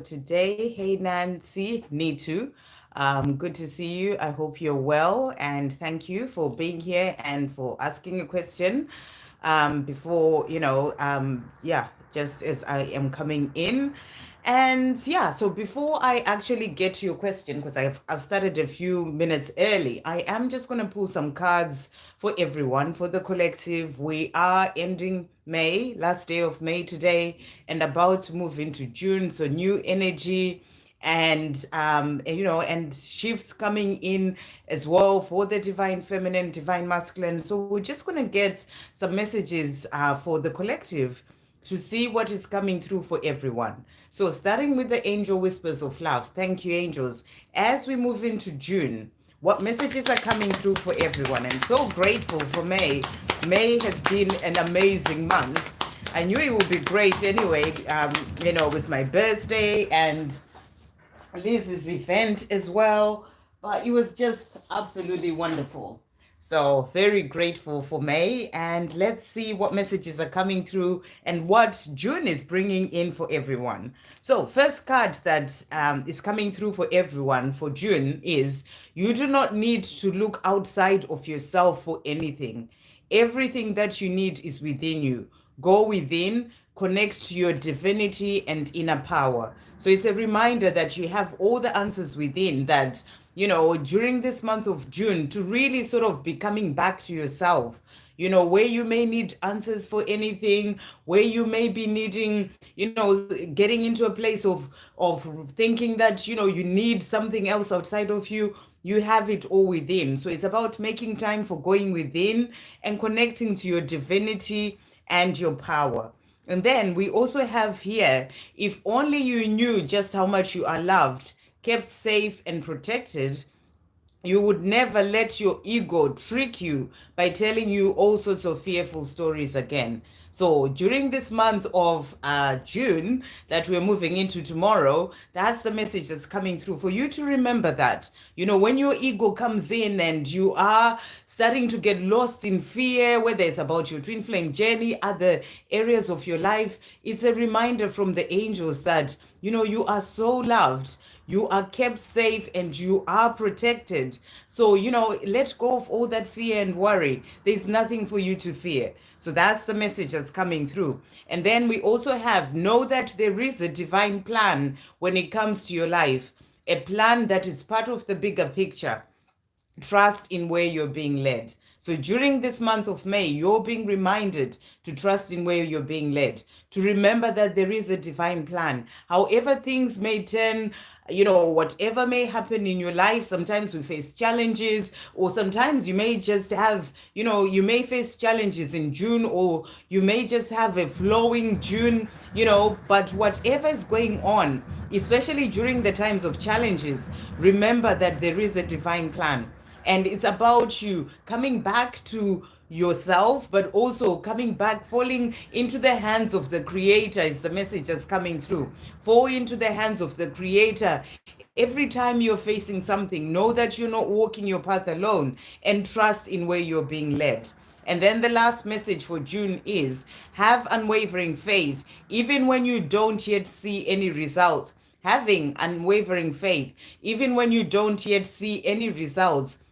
today. Hey, Nancy, Nitu. Good to see you. I hope you're well, and thank you for being here and for asking a question. Before just as I am coming in, and yeah, so before I actually get to your question, because I've started a few minutes early, I am just gonna pull some cards for everyone, for the collective. We are ending May, last day of May today, and about to move into June. So new energy and shifts coming in as well for the divine feminine, divine masculine. So we're just going to get some messages for the collective to see what is coming through for everyone. So starting with the angel whispers of love. Thank you, angels. As we move into June, what messages are coming through for everyone? I'm so grateful for May. May has been an amazing month. I knew it would be great anyway, with my birthday and Liz's event as well, but it was just absolutely wonderful. So, very grateful for May, and let's see what messages are coming through and what June is bringing in for everyone. So, first card that is coming through for everyone for June is you do not need to look outside of yourself for anything. Everything that you need is within you. Go within, connect to your divinity and inner power. So it's a reminder that you have all the answers within that, during this month of June, to really sort of be coming back to yourself. Where you may need answers for anything, where you may be needing, getting into a place of thinking that, you need something else outside of you. You have it all within. So it's about making time for going within and connecting to your divinity and your power. And then we also have here, if only you knew just how much you are loved, kept safe and protected, you would never let your ego trick you by telling you all sorts of fearful stories again. So during this month of June that we're moving into tomorrow, that's the message that's coming through for you to remember that. When your ego comes in and you are starting to get lost in fear, whether it's about your twin flame journey, other areas of your life, it's a reminder from the angels that, you are so loved. You are kept safe and you are protected. So, let go of all that fear and worry. There's nothing for you to fear. So that's the message that's coming through. And then we also have know that there is a divine plan when it comes to your life, a plan that is part of the bigger picture. Trust in where you're being led. So during this month of May, you're being reminded to trust in where you're being led, to remember that there is a divine plan. However things may turn, whatever may happen in your life, sometimes we face challenges, or sometimes you may just have, you may face challenges in June, or you may just have a flowing June, but whatever is going on, especially during the times of challenges, remember that there is a divine plan. And it's about you coming back to yourself, but also coming back, falling into the hands of the Creator is the message that's coming through. Fall into the hands of the Creator. Every time you're facing something, know that you're not walking your path alone and trust in where you're being led. And then the last message for June is have unwavering faith, even when you don't yet see any results. Having unwavering faith, even when you don't yet see any results,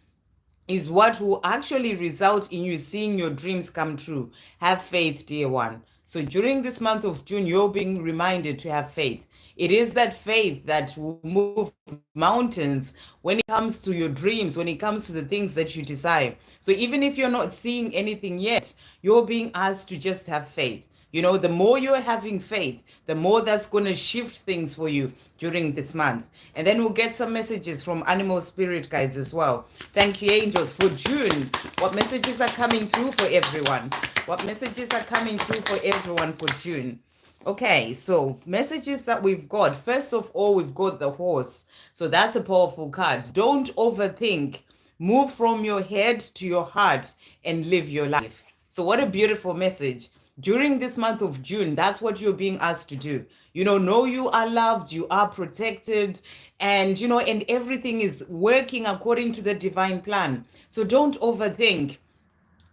is what will actually result in you seeing your dreams come true. Have faith, dear one. So during this month of June, you're being reminded to have faith. It is that faith that will move mountains when it comes to your dreams, when it comes to the things that you desire. So even if you're not seeing anything yet, you're being asked to just have faith. The more you're having faith, the more that's going to shift things for you during this month. And then we'll get some messages from animal spirit guides as well. Thank you, angels, for June. What messages are coming through for everyone? What messages are coming through for everyone for June? Okay, so messages that we've got. First of all, we've got the horse. So that's a powerful card. Don't overthink. Move from your head to your heart and live your life. So what a beautiful message. During this month of June, that's what you're being asked to do. Know you are loved, you are protected, and, and everything is working according to the divine plan. So don't overthink.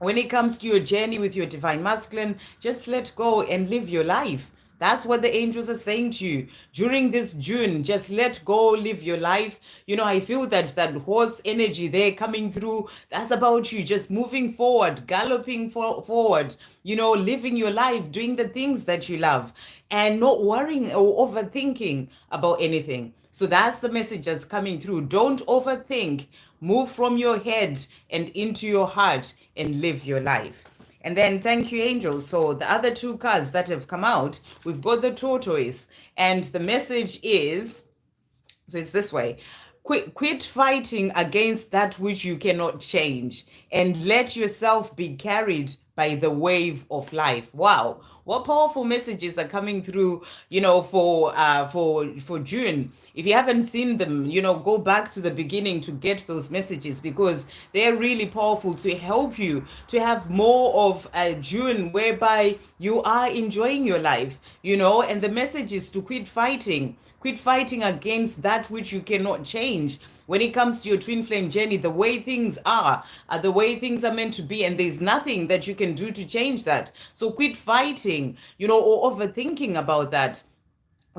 When it comes to your journey with your divine masculine, just let go and live your life. That's what the angels are saying to you during this June. Just let go, live your life. I feel that horse energy there coming through. That's about you just moving forward, galloping forward, living your life, doing the things that you love, and not worrying or overthinking about anything. So that's the message that's coming through. Don't overthink. Move from your head and into your heart and live your life. And then thank you, angels. So the other two cards that have come out, we've got the tortoise, and the message is, so it's this way. Quit fighting against that which you cannot change, and let yourself be carried by the wave of life. Wow, what powerful messages are coming through, for June. If you haven't seen them, go back to the beginning to get those messages, because they're really powerful to help you to have more of a June whereby you are enjoying your life, and the message is to quit fighting. Quit fighting against that which you cannot change. When it comes to your twin flame journey, the way things are the way things are meant to be, and there's nothing that you can do to change that. So quit fighting, or overthinking about that.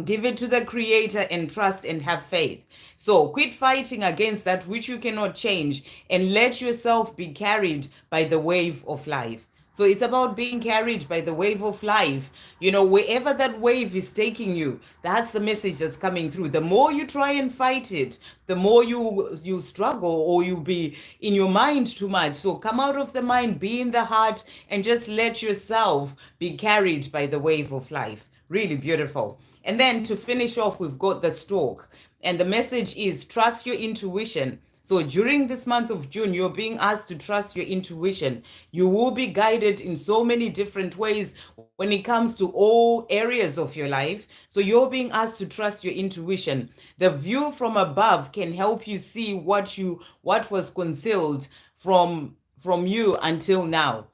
Give it to the creator and trust and have faith. So quit fighting against that which you cannot change, and let yourself be carried by the wave of life. So it's about being carried by the wave of life. Wherever that wave is taking you, that's the message that's coming through. The more you try and fight it, the more you struggle, or you be in your mind too much. So come out of the mind, be in the heart, and just let yourself be carried by the wave of life. Really beautiful. And then to finish off, we've got the stork. And the message is trust your intuition. So during this month of June, you're being asked to trust your intuition. You will be guided in so many different ways when it comes to all areas of your life. So you're being asked to trust your intuition. The view from above can help you see what was concealed from you until now.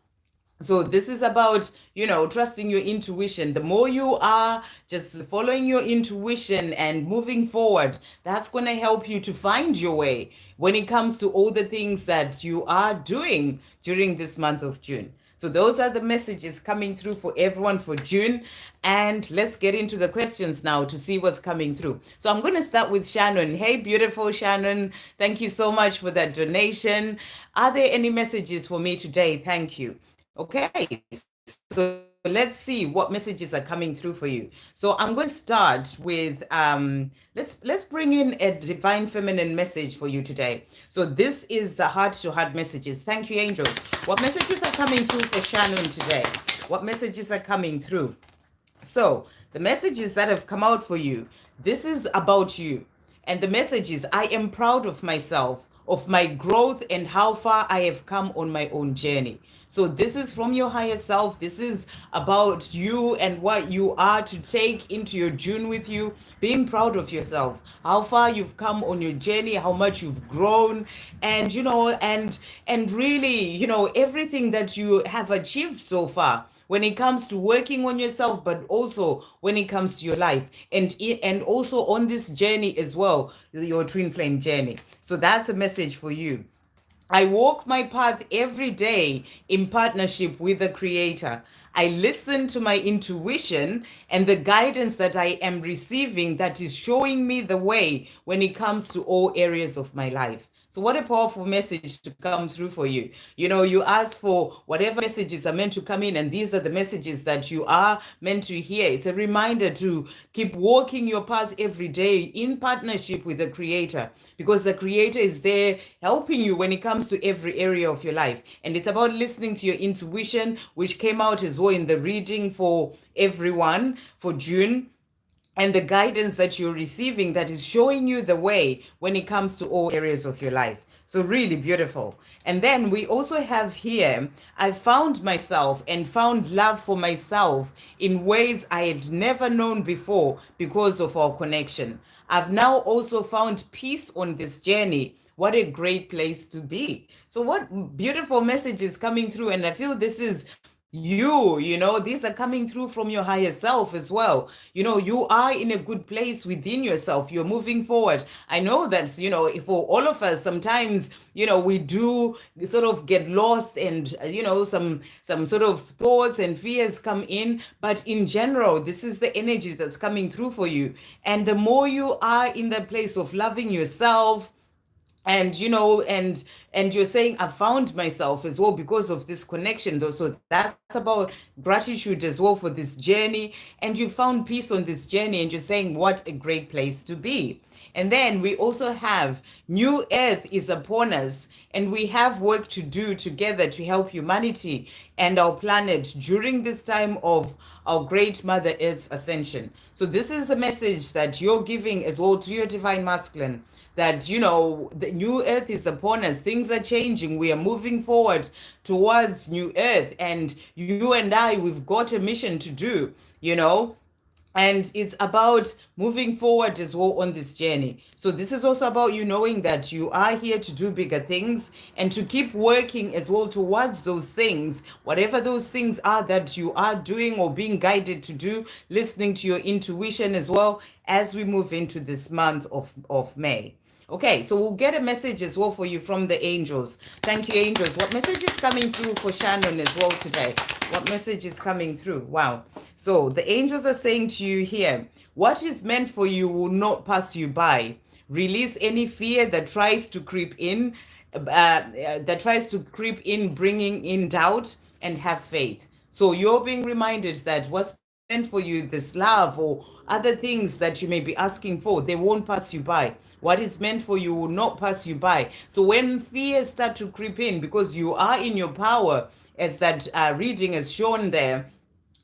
So this is about, trusting your intuition. The more you are just following your intuition and moving forward, that's going to help you to find your way when it comes to all the things that you are doing during this month of June. So those are the messages coming through for everyone for June. And let's get into the questions now to see what's coming through. So I'm going to start with Shannon. Hey, beautiful Shannon. Thank you so much for that donation. Are there any messages for me today? Thank you. Okay, so let's see what messages are coming through for you. So I'm going to start with let's bring in a divine feminine message for you today. So this is the heart-to-heart messages. Thank you, angels. What messages are coming through for Shannon today? What messages are coming through? So the messages that have come out for you, this is about you. And the message is, I am proud of myself, of my growth, and how far I have come on my own journey. So this is from your higher self. This is about you and what you are to take into your June with you. Being proud of yourself, how far you've come on your journey, how much you've grown, and and really, everything that you have achieved so far when it comes to working on yourself, but also when it comes to your life, and also on this journey as well, your twin flame journey. So that's a message for you. I walk my path every day in partnership with the Creator. I listen to my intuition and the guidance that I am receiving that is showing me the way when it comes to all areas of my life. So what a powerful message to come through for you. You ask for whatever messages are meant to come in, and these are the messages that you are meant to hear. It's a reminder to keep walking your path every day in partnership with the Creator, because the Creator is there helping you when it comes to every area of your life. And it's about listening to your intuition, which came out as well in the reading for everyone for June, and the guidance that you're receiving that is showing you the way when it comes to all areas of your life. So really beautiful. And then we also have here, I found myself and found love for myself in ways I had never known before because of our connection. I've now also found peace on this journey. What a great place to be. So what beautiful messages coming through. And I feel this is these are coming through from your higher self as well. You are in a good place within yourself. You're moving forward. I know that's, for all of us, sometimes, we do sort of get lost, and, some sort of thoughts and fears come in. But in general, this is the energy that's coming through for you. And the more you are in the place of loving yourself, and you're saying, I found myself as well because of this connection, though. So that's about gratitude as well for this journey, and you found peace on this journey, and you're saying, what a great place to be. And then we also have new earth is upon us, and we have work to do together to help humanity and our planet during this time of our great Mother Earth's ascension. So this is a message that you're giving as well to your divine masculine, that the new earth is upon us. Things are changing. We are moving forward towards new earth, and you and I, we've got a mission to do, and it's about moving forward as well on this journey. So this is also about you knowing that you are here to do bigger things, and to keep working as well towards those things, whatever those things are that you are doing or being guided to do, listening to your intuition as well, as we move into this month of May. Okay, so we'll get a message as well for you from the angels. Thank you, angels. What message is coming through for Shannon as well today? What message is coming through? Wow. So the angels are saying to you here, what is meant for you will not pass you by. Release any fear that tries to creep in, bringing in doubt, and have faith. So you're being reminded that what's meant for you, this love or other things that you may be asking for, they won't pass you by. What is meant for you will not pass you by. So when fears start to creep in, because you are in your power, as that reading has shown there,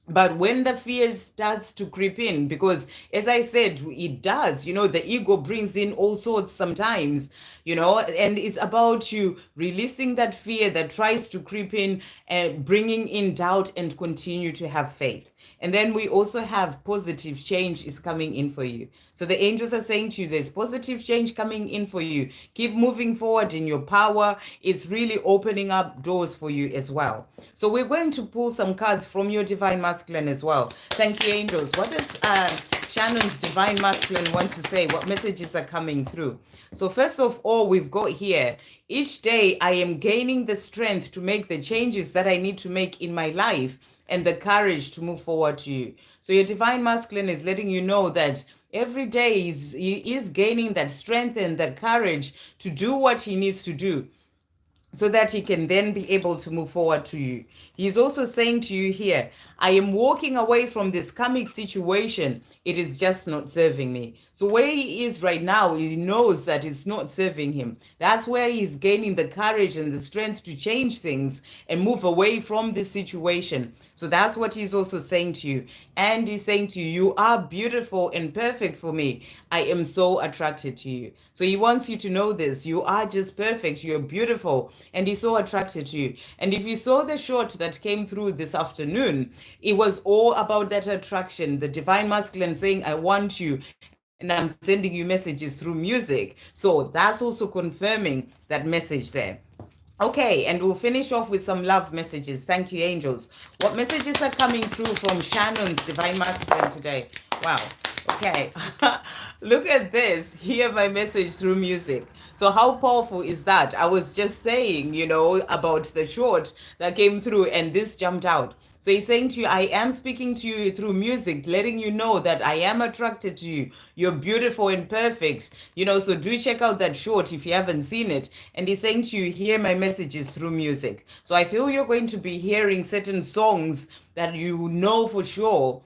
but when the fear starts to creep in, because as I said, it does, the ego brings in all sorts sometimes, and it's about you releasing that fear that tries to creep in and bringing in doubt, and continue to have faith. And then we also have positive change is coming in for you. So the angels are saying to you, there's positive change coming in for you. Keep moving forward in your power. It's really opening up doors for you as well. So we're going to pull some cards from your divine masculine as well. Thank you, angels. What does Shannon's divine masculine want to say? What messages are coming through? So first of all, we've got here, each day I am gaining the strength to make the changes that I need to make in my life, and the courage to move forward to you. So your divine masculine is letting you know that every day he is gaining that strength and that courage to do what he needs to do, so that he can then be able to move forward to you. He's also saying to you here, I am walking away from this karmic situation. It is just not serving me. So where he is right now, he knows that it's not serving him. That's where he's gaining the courage and the strength to change things and move away from this situation. So that's what he's also saying to you. And he's saying to you, you are beautiful and perfect for me. I am so attracted to you. So he wants you to know this. You are just perfect. You're beautiful. And he's so attracted to you. And if you saw the short that came through this afternoon, it was all about that attraction. The divine masculine saying, I want you. And I'm sending you messages through music. So that's also confirming that message there. Okay, and we'll finish off with some love messages. Thank you, angels. What messages are coming through from Shannon's divine masculine today? Wow. Okay. Look at this. Hear my message through music. So how powerful is that? I was just saying, about the short that came through, and this jumped out. So he's saying to you, I am speaking to you through music, letting you know that I am attracted to you. You're beautiful and perfect. So do check out that short if you haven't seen it. And he's saying to you, hear my messages through music. So I feel you're going to be hearing certain songs that you know for sure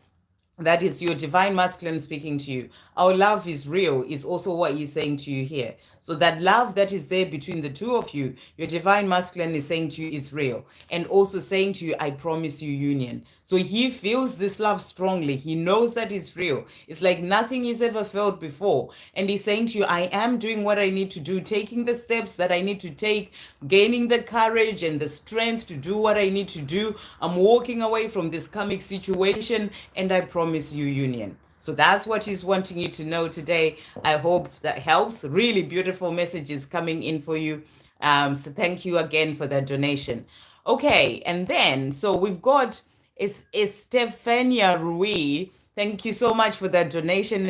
that is your divine masculine speaking to you. Our love is real is also what he's saying to you here. So that love that is there between the two of you, your divine masculine is saying to you is real. And also saying to you, I promise you union. So he feels this love strongly. He knows that it's real. It's like nothing he's ever felt before. And he's saying to you, I am doing what I need to do, taking the steps that I need to take, gaining the courage and the strength to do what I need to do. I'm walking away from this karmic situation, and I promise you union. So that's what he's wanting you to know today. I hope that helps. Really beautiful messages coming in for you. So thank you again for that donation. Okay, and then so we've got Estefania Rui. Thank you so much for that donation,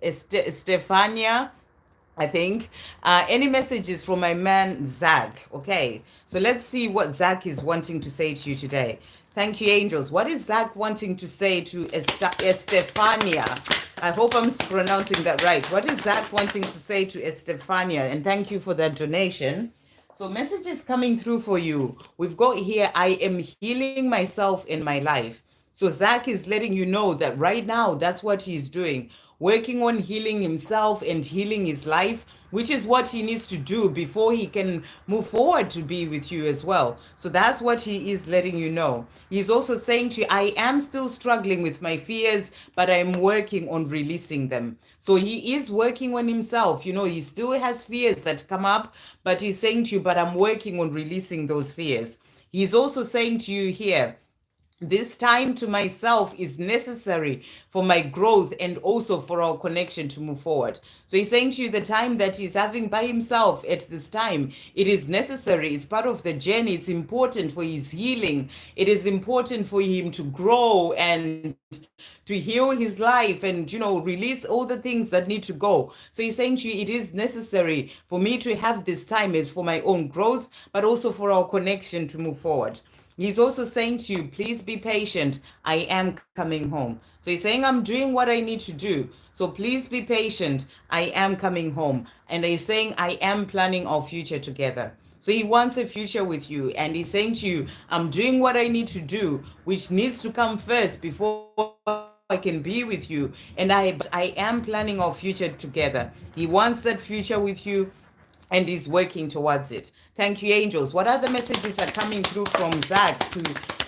Estefania. I think. Any messages from my man Zach? Okay, so let's see what Zach is wanting to say to you today. Thank you, angels. What is Zach wanting to say to Estefania? I hope I'm pronouncing that right. What is Zach wanting to say to Estefania? And thank you for that donation. So, messages coming through for you. We've got here, I am healing myself in my life. So, Zach is letting you know that right now, that's what he's doing, working on healing himself and healing his life, which is what he needs to do before he can move forward to be with you as well. So that's what he is letting you know. He's also saying to you, I am still struggling with my fears, but I'm working on releasing them. So he is working on himself. You know, he still has fears that come up, but he's saying to you, but I'm working on releasing those fears. He's also saying to you here, this time to myself is necessary for my growth and also for our connection to move forward. So he's saying to you, the time that he's having by himself at this time, it is necessary. It's part of the journey. It's important for his healing. It is important for him to grow and to heal his life and, you know, release all the things that need to go. So he's saying to you, it is necessary for me to have this time is for my own growth, but also for our connection to move forward. He's also saying to you, please be patient. I am coming home. So he's saying, I'm doing what I need to do. So please be patient. I am coming home. And he's saying, I am planning our future together. So he wants a future with you. And he's saying to you, I'm doing what I need to do, which needs to come first before I can be with you. And I am planning our future together. He wants that future with you and is working towards it. Thank you, angels. What other messages are coming through from Zach to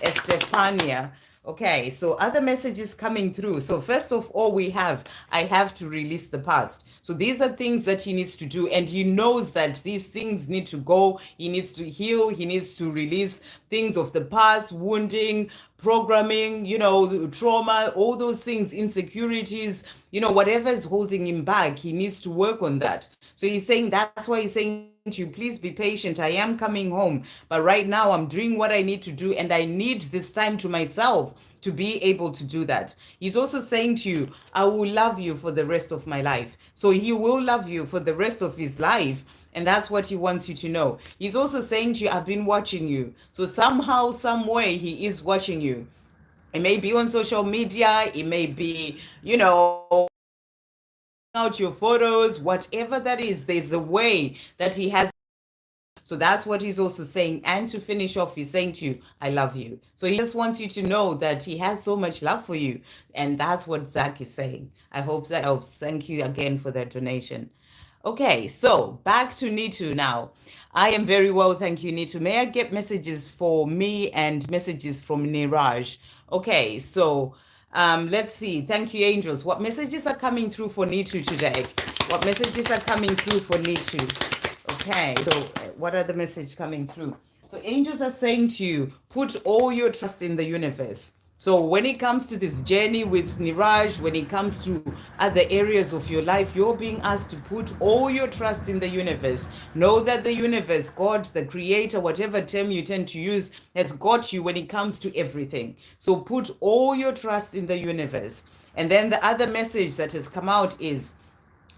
Estefania? Okay, so other messages coming through. So first of all, we have, I have to release the past. So these are things that he needs to do, and he knows that these things need to go. He needs to heal. He needs to release things of the past, wounding, programming, you know, trauma, all those things, insecurities, you know, whatever is holding him back, he needs to work on that. So he's saying, that's why he's saying to you, please be patient. I am coming home, but right now I'm doing what I need to do, and I need this time to myself to be able to do that. He's also saying to you, I will love you for the rest of my life. So he will love you for the rest of his life. And that's what he wants you to know. He's also saying to you, I've been watching you. So somehow, some way, he is watching you. It may be on social media. It may be, you know, out your photos, whatever that is, there's a way that he has. So that's what he's also saying. And to finish off, he's saying to you, I love you. So he just wants you to know that he has so much love for you. And that's what Zach is saying. I hope that helps. Thank you again for that donation. Okay, so back to Nitu now. I am very well, thank you, Nitu. May I get messages for me and messages from Niraj? Okay, so let's see. Thank you, angels. What messages are coming through for Nitu today? What messages are coming through for Nitu? Okay, so what are the messages coming through? So angels are saying to you, put all your trust in the universe. So when it comes to this journey with Niraj, when it comes to other areas of your life, you're being asked to put all your trust in the universe. Know that the universe, God, the creator, whatever term you tend to use, has got you when it comes to everything. So put all your trust in the universe. And then the other message that has come out is,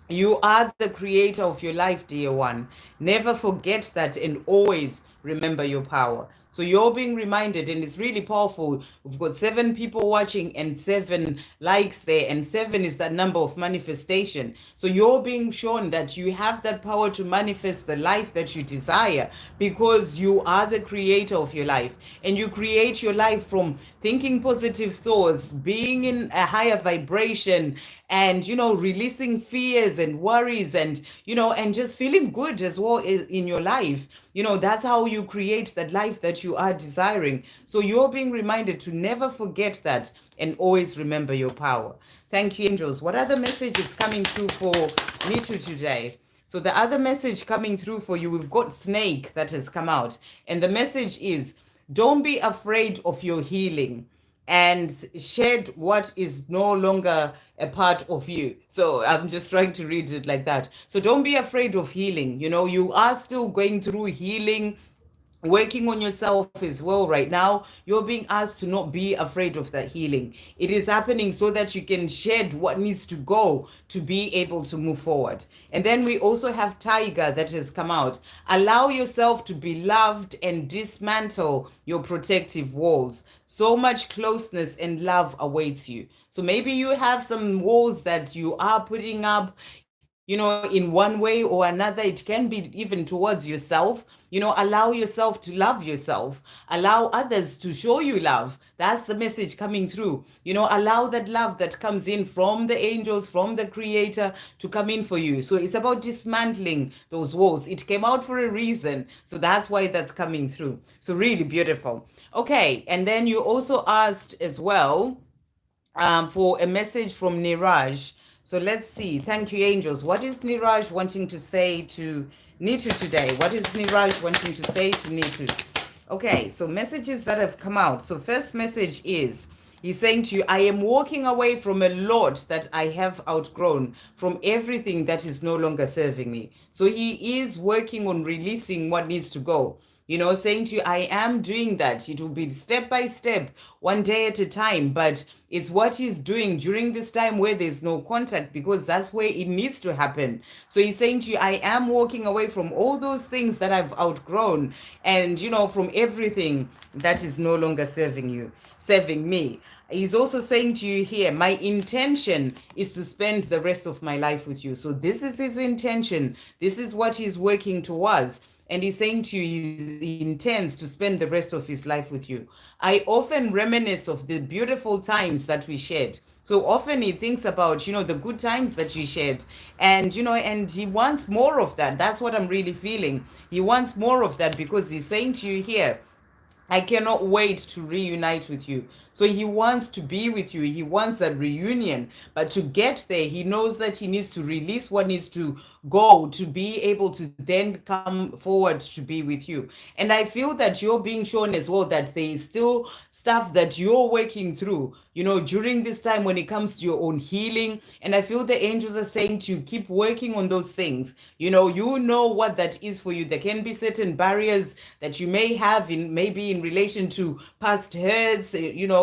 you are the creator of your life, dear one. Never forget that and always remember your power. So you're being reminded, and it's really powerful. We've got 7 people watching and 7 likes there, and 7 is that number of manifestation. So you're being shown that you have that power to manifest the life that you desire, because you are the creator of your life, and you create your life from thinking positive thoughts, being in a higher vibration, and, you know, releasing fears and worries, and, you know, and just feeling good as well in your life. You know, that's how you create that life that you are desiring. So you're being reminded to never forget that and always remember your power. Thank you, angels. What other message is coming through for Nitu today? So the other message coming through for you, we've got Snake that has come out. And the message is, don't be afraid of your healing and shed what is no longer a part of you. So I'm just trying to read it like that. So don't be afraid of healing. You know, you are still going through healing working on yourself as well right now. You're being asked to not be afraid of that healing. It is happening so that you can shed what needs to go to be able to move forward. And then we also have Tiger that has come out. Allow yourself to be loved and dismantle your protective walls. So much closeness and love awaits you. So maybe you have some walls that you are putting up, in one way or another. It can be even towards yourself. Allow yourself to love yourself. Allow others to show you love. That's the message coming through. Allow that love that comes in from the angels, from the creator, to come in for you. So it's about dismantling those walls. It came out for a reason. So that's why that's coming through. So really beautiful. Okay. And then you also asked as well for a message from Niraj. So let's see. Thank you, angels. What is Niraj wanting to say to Nitu today? What is Niraj wanting to say to Nitu? Okay, so messages that have come out. So first message is, he's saying to you, I am walking away from a lot that I have outgrown, from everything that is no longer serving me. So he is working on releasing what needs to go. Saying to you, I am doing that. It will be step by step, one day at a time, but it's what he's doing during this time where there's no contact, because that's where it needs to happen. So he's saying to you, I am walking away from all those things that I've outgrown, and, from everything that is no longer serving me. He's also saying to you here, my intention is to spend the rest of my life with you. So this is his intention. This is what he's working towards. And he's saying to you, he intends to spend the rest of his life with you. I often reminisce of the beautiful times that we shared. So often he thinks about, the good times that you shared. And he wants more of that. That's what I'm really feeling. He wants more of that, because he's saying to you here, I cannot wait to reunite with you. So he wants to be with you. He wants that reunion. But to get there, he knows that he needs to release what needs to go to be able to then come forward to be with you. And I feel that you're being shown as well that there is still stuff that you're working through, during this time when it comes to your own healing. And I feel the angels are saying to you, keep working on those things. You know what that is for you. There can be certain barriers that you may have maybe in relation to past hurts,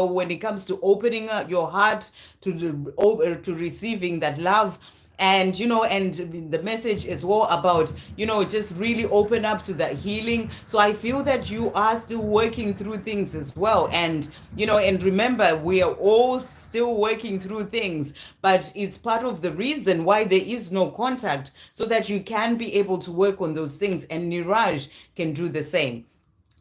when it comes to opening up your heart to receiving that love. And the message is all about, just really open up to that healing. So I feel that you are still working through things as well. And remember, we are all still working through things, but it's part of the reason why there is no contact, so that you can be able to work on those things, and Niraj can do the same.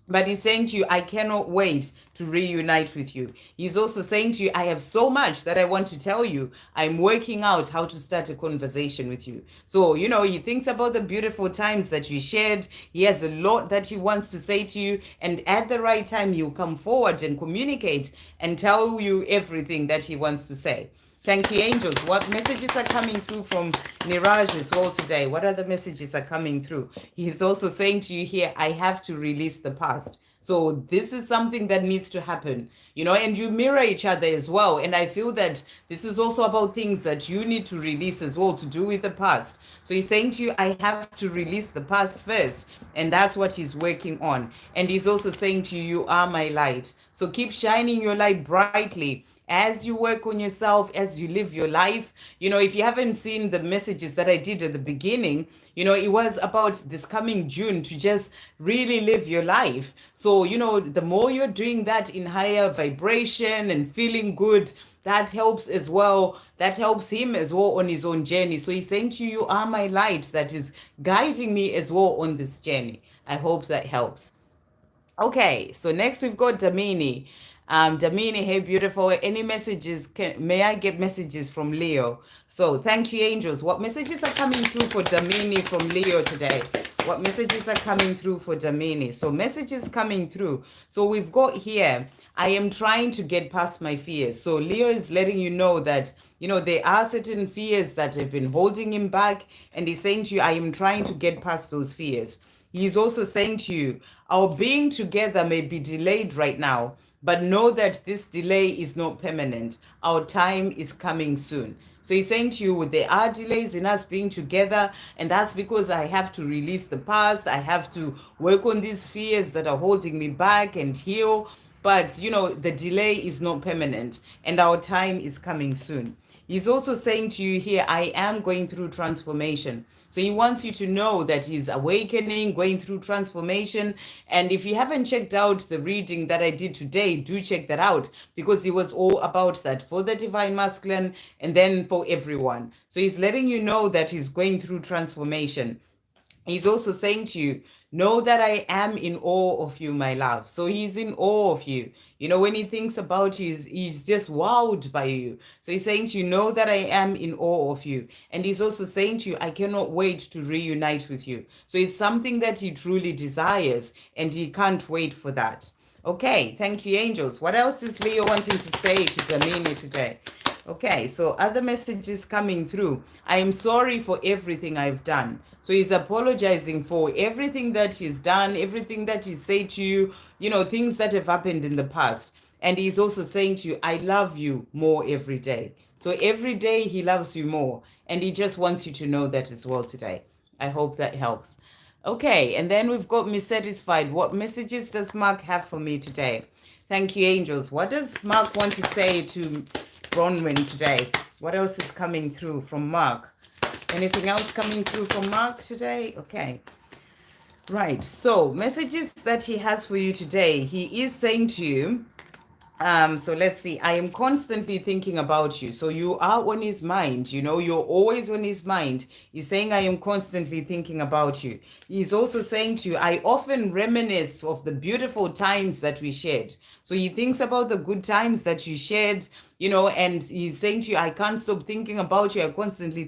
But he's saying to you, I cannot wait to reunite with you. He's also saying to you, I have so much that I want to tell you. I'm working out how to start a conversation with you. So, he thinks about the beautiful times that you shared. He has a lot that he wants to say to you. And at the right time, he'll come forward and communicate and tell you everything that he wants to say. Thank you, angels. What messages are coming through from Niraj as well today? What other messages are coming through? He's also saying to you here, I have to release the past. So this is something that needs to happen, and you mirror each other as well. And I feel that this is also about things that you need to release as well, to do with the past. So he's saying to you, I have to release the past first. And that's what he's working on. And he's also saying to you, you are my light. So keep shining your light brightly as you work on yourself, as you live your life. If you haven't seen the messages that I did at the beginning, it was about this coming June to just really live your life. So, the more you're doing that in higher vibration and feeling good, that helps as well. That helps him as well on his own journey. So he's saying to you, you are my light that is guiding me as well on this journey. I hope that helps. Okay, so next we've got Damini. Damini, hey, beautiful. Any messages? May I get messages from Leo? So thank you, angels. What messages are coming through for Damini from Leo today? What messages are coming through for Damini? So messages coming through. So we've got here, I am trying to get past my fears. So Leo is letting you know that, there are certain fears that have been holding him back. And he's saying to you, I am trying to get past those fears. He's also saying to you, our being together may be delayed right now, but know that this delay is not permanent. Our time is coming soon. So he's saying to you, there are delays in us being together, and that's because I have to release the past. I have to work on these fears that are holding me back and heal. But, the delay is not permanent, and our time is coming soon. He's also saying to you here, I am going through transformation. So he wants you to know that he's awakening, going through transformation. And if you haven't checked out the reading that I did today, do check that out, because it was all about that for the divine masculine and then for everyone. So he's letting you know that he's going through transformation. He's also saying to you, know that I am in awe of you, my love. So he's in awe of you. When he thinks about you, he's just wowed by you. So he's saying to you, know that I am in awe of you. And he's also saying to you, I cannot wait to reunite with you. So it's something that he truly desires, and he can't wait for that. Okay, thank you, angels. What else is Leo wanting to say to Tamini today? Okay, so other messages coming through. I am sorry for everything I've done. So he's apologizing for everything that he's done, everything that he said to you, things that have happened in the past. And he's also saying to you, I love you more every day. So every day he loves you more. And he just wants you to know that as well today. I hope that helps. Okay, and then we've got me satisfied. What messages does Mark have for me today? Thank you, angels. What does Mark want to say to Bronwyn today? What else is coming through from Mark? Anything else coming through from Mark today? Okay. Right. So messages that he has for you today. He is saying to you, so let's see. I am constantly thinking about you. So you are on his mind. You're always on his mind. He's saying, I am constantly thinking about you. He's also saying to you, I often reminisce of the beautiful times that we shared. So he thinks about the good times that you shared, and he's saying to you, I can't stop thinking about you. I constantly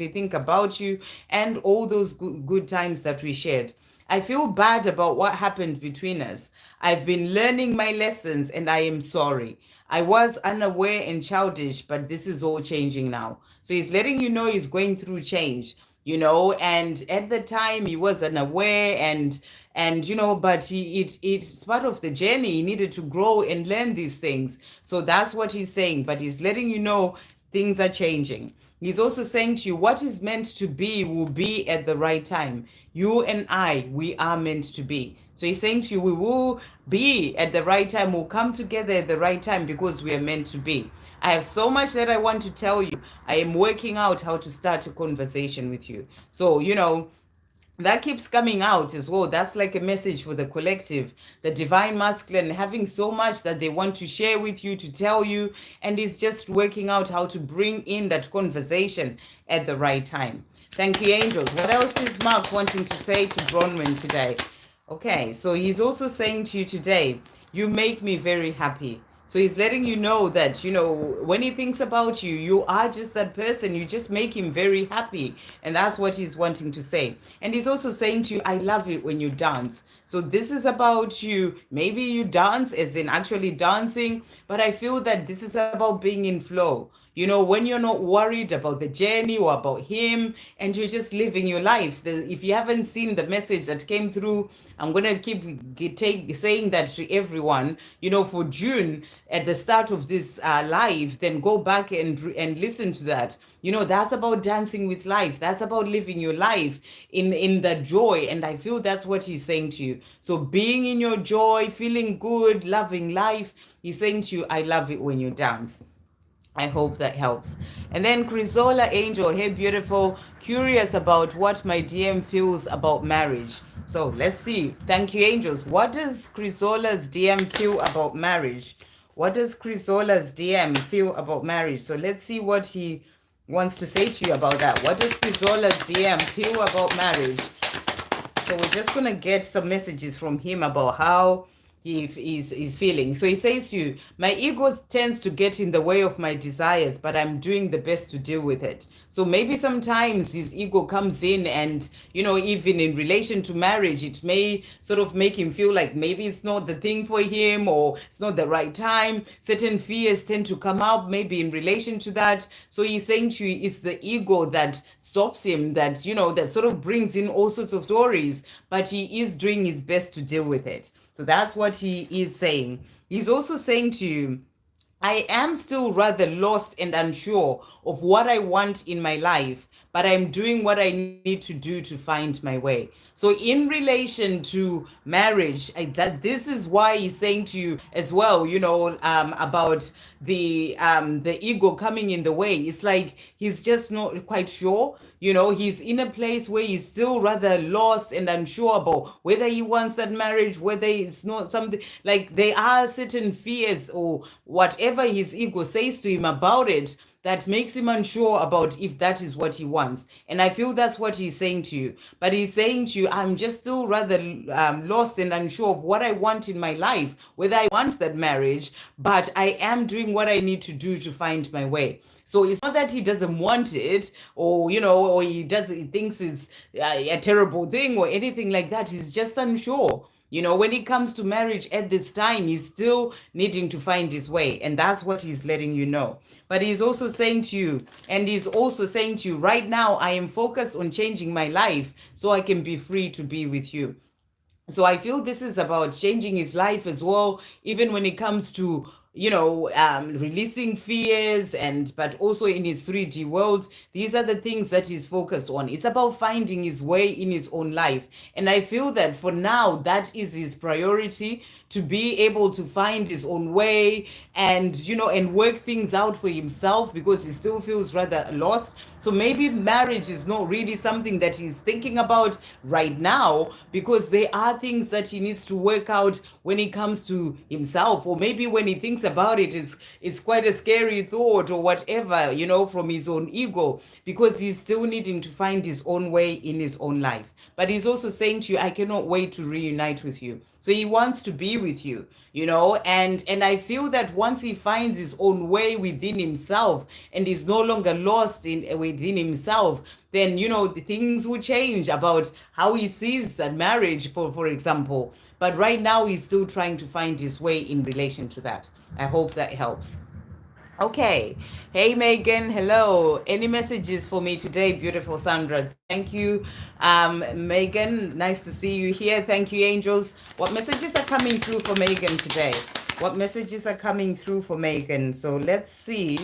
think about you and all those good times that we shared. I feel bad about what happened between us. I've been learning my lessons and I am sorry. I was unaware and childish, but this is all changing now. So he's letting you know he's going through change, and at the time he was unaware and but it's part of the journey. He needed to grow and learn these things. So that's what he's saying, but he's letting you know things are changing. He's also saying to you, what is meant to be will be at the right time. You and I, we are meant to be. So he's saying to you, we will be at the right time. We'll come together at the right time because we are meant to be. I have so much that I want to tell you. I am working out how to start a conversation with you. So, that keeps coming out as well. That's like a message for the collective, the divine masculine, having so much that they want to share with you, to tell you, and it's just working out how to bring in that conversation at the right time. Thank you, angels. What else is Mark wanting to say to Bronwyn today? Okay, so he's also saying to you today, you make me very happy. So he's letting you know that, when he thinks about you, you are just that person. You just make him very happy. And that's what he's wanting to say. And he's also saying to you, I love it when you dance. So this is about you. Maybe you dance as in actually dancing, but I feel that this is about being in flow. When you're not worried about the journey or about him and you're just living your life. If you haven't seen the message that came through, I'm going to keep saying that to everyone, for June at the start of this live, then go back and listen to that. That's about dancing with life. That's about living your life in the joy. And I feel that's what he's saying to you. So being in your joy, feeling good, loving life, he's saying to you, I love it when you dance. I hope that helps. And then Chrysola Angel, hey beautiful, curious about what my DM feels about marriage. So let's see. Thank you, angels. What does Chrysola's DM feel about marriage? What does Chrysola's DM feel about marriage? So let's see what he wants to say to you about that. What does Chrysola's DM feel about marriage? So we're just going to get some messages from him about how he's feeling. So he says to you, my ego tends to get in the way of my desires, but I'm doing the best to deal with it. So maybe sometimes his ego comes in and, even in relation to marriage, it may sort of make him feel like maybe it's not the thing for him or it's not the right time. Certain fears tend to come up maybe in relation to that. So he's saying to you, it's the ego that stops him, that, that sort of brings in all sorts of stories, but he is doing his best to deal with it. So that's what he is saying. He's also saying to you, I am still rather lost and unsure of what I want in my life, but I'm doing what I need to do to find my way. So, in relation to marriage, that this is why he's saying to you as well, about the ego coming in the way. It's like he's just not quite sure. He's in a place where he's still rather lost and unsure about whether he wants that marriage, whether it's not something like there are certain fears or whatever his ego says to him about it that makes him unsure about if that is what he wants. And I feel that's what he's saying to you. But he's saying to you, I'm just still rather lost and unsure of what I want in my life, whether I want that marriage, but I am doing what I need to do to find my way. So it's not that he doesn't want it, or or he thinks it's a terrible thing or anything like that. He's just unsure. When it comes to marriage at this time, he's still needing to find his way, and that's what he's letting you know. But he's also saying to you, right now, I am focused on changing my life so I can be free to be with you. So I feel this is about changing his life as well, even when it comes to releasing fears, but also in his 3D world. These are the things that he's focused on. It's about finding his way in his own life, and I feel that for now that is his priority, to be able to find his own way and and work things out for himself, because he still feels rather lost. So maybe marriage is not really something that he's thinking about right now, because there are things that he needs to work out when it comes to himself. Or maybe when he thinks about it, it's quite a scary thought or whatever, from his own ego, because he's still needing to find his own way in his own life. But he's also saying to you, I cannot wait to reunite with you. So he wants to be with you, and I feel that once he finds his own way within himself and is no longer lost within himself, then the things will change about how he sees that marriage, for example. But right now he's still trying to find his way in relation to that. I hope that helps. Okay. Hey, Megan. Hello. Any messages for me today, beautiful Sandra? Thank you, Megan. Nice to see you here. Thank you, angels. What messages are coming through for Megan today? What messages are coming through for Megan? So let's see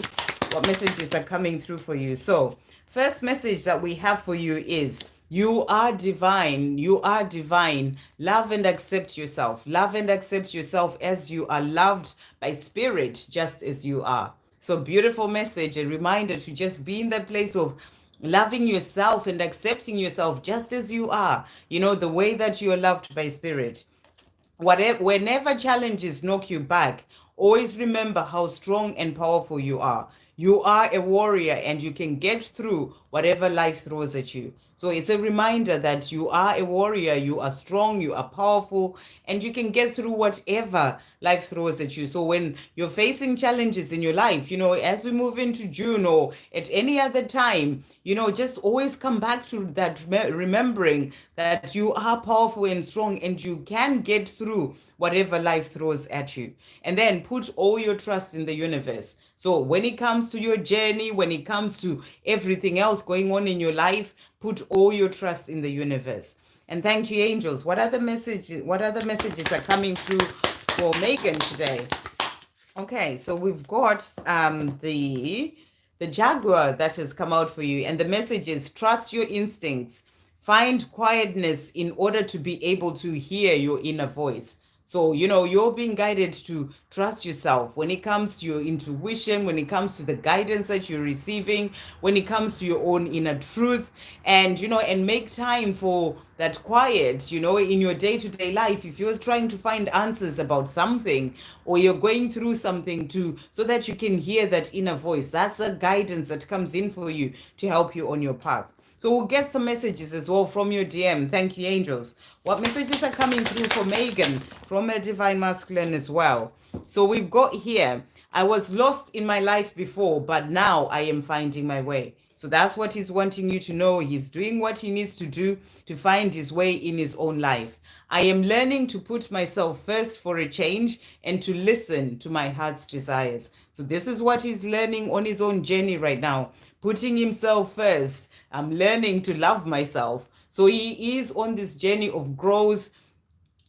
what messages are coming through for you. So, first message that we have for you is, you are divine. You are divine. Love and accept yourself. Love and accept yourself as you are loved by spirit, just as you are. So, beautiful message, a reminder to just be in that place of loving yourself and accepting yourself just as you are, the way that you are loved by spirit. Whenever challenges knock you back, always remember how strong and powerful you are. You are a warrior and you can get through whatever life throws at you. So it's a reminder that you are a warrior, you are strong, you are powerful, and you can get through whatever life throws at you. So when you're facing challenges in your life, as we move into June or at any other time, just always come back to that, remembering that you are powerful and strong and you can get through whatever life throws at you. And then put all your trust in the universe. So when it comes to your journey, when it comes to everything else going on in your life, put all your trust in the universe. And thank you, angels. What other messages are coming through for Megan today? Okay, so we've got the jaguar that has come out for you, and the message is, trust your instincts. Find quietness in order to be able to hear your inner voice. So, you're being guided to trust yourself when it comes to your intuition, when it comes to the guidance that you're receiving, when it comes to your own inner truth, and, and make time for that quiet, in your day-to-day life. If you're trying to find answers about something, or you're going through something so that you can hear that inner voice, that's the guidance that comes in for you to help you on your path. So we'll get some messages as well from your DM. Thank you, angels. What messages are coming through for Megan from a divine masculine as well? So we've got here, I was lost in my life before, but now I am finding my way. So that's what he's wanting you to know. He's doing what he needs to do to find his way in his own life. I am learning to put myself first for a change and to listen to my heart's desires. So this is what he's learning on his own journey right now. Putting himself first. I'm learning to love myself. So he is on this journey of growth,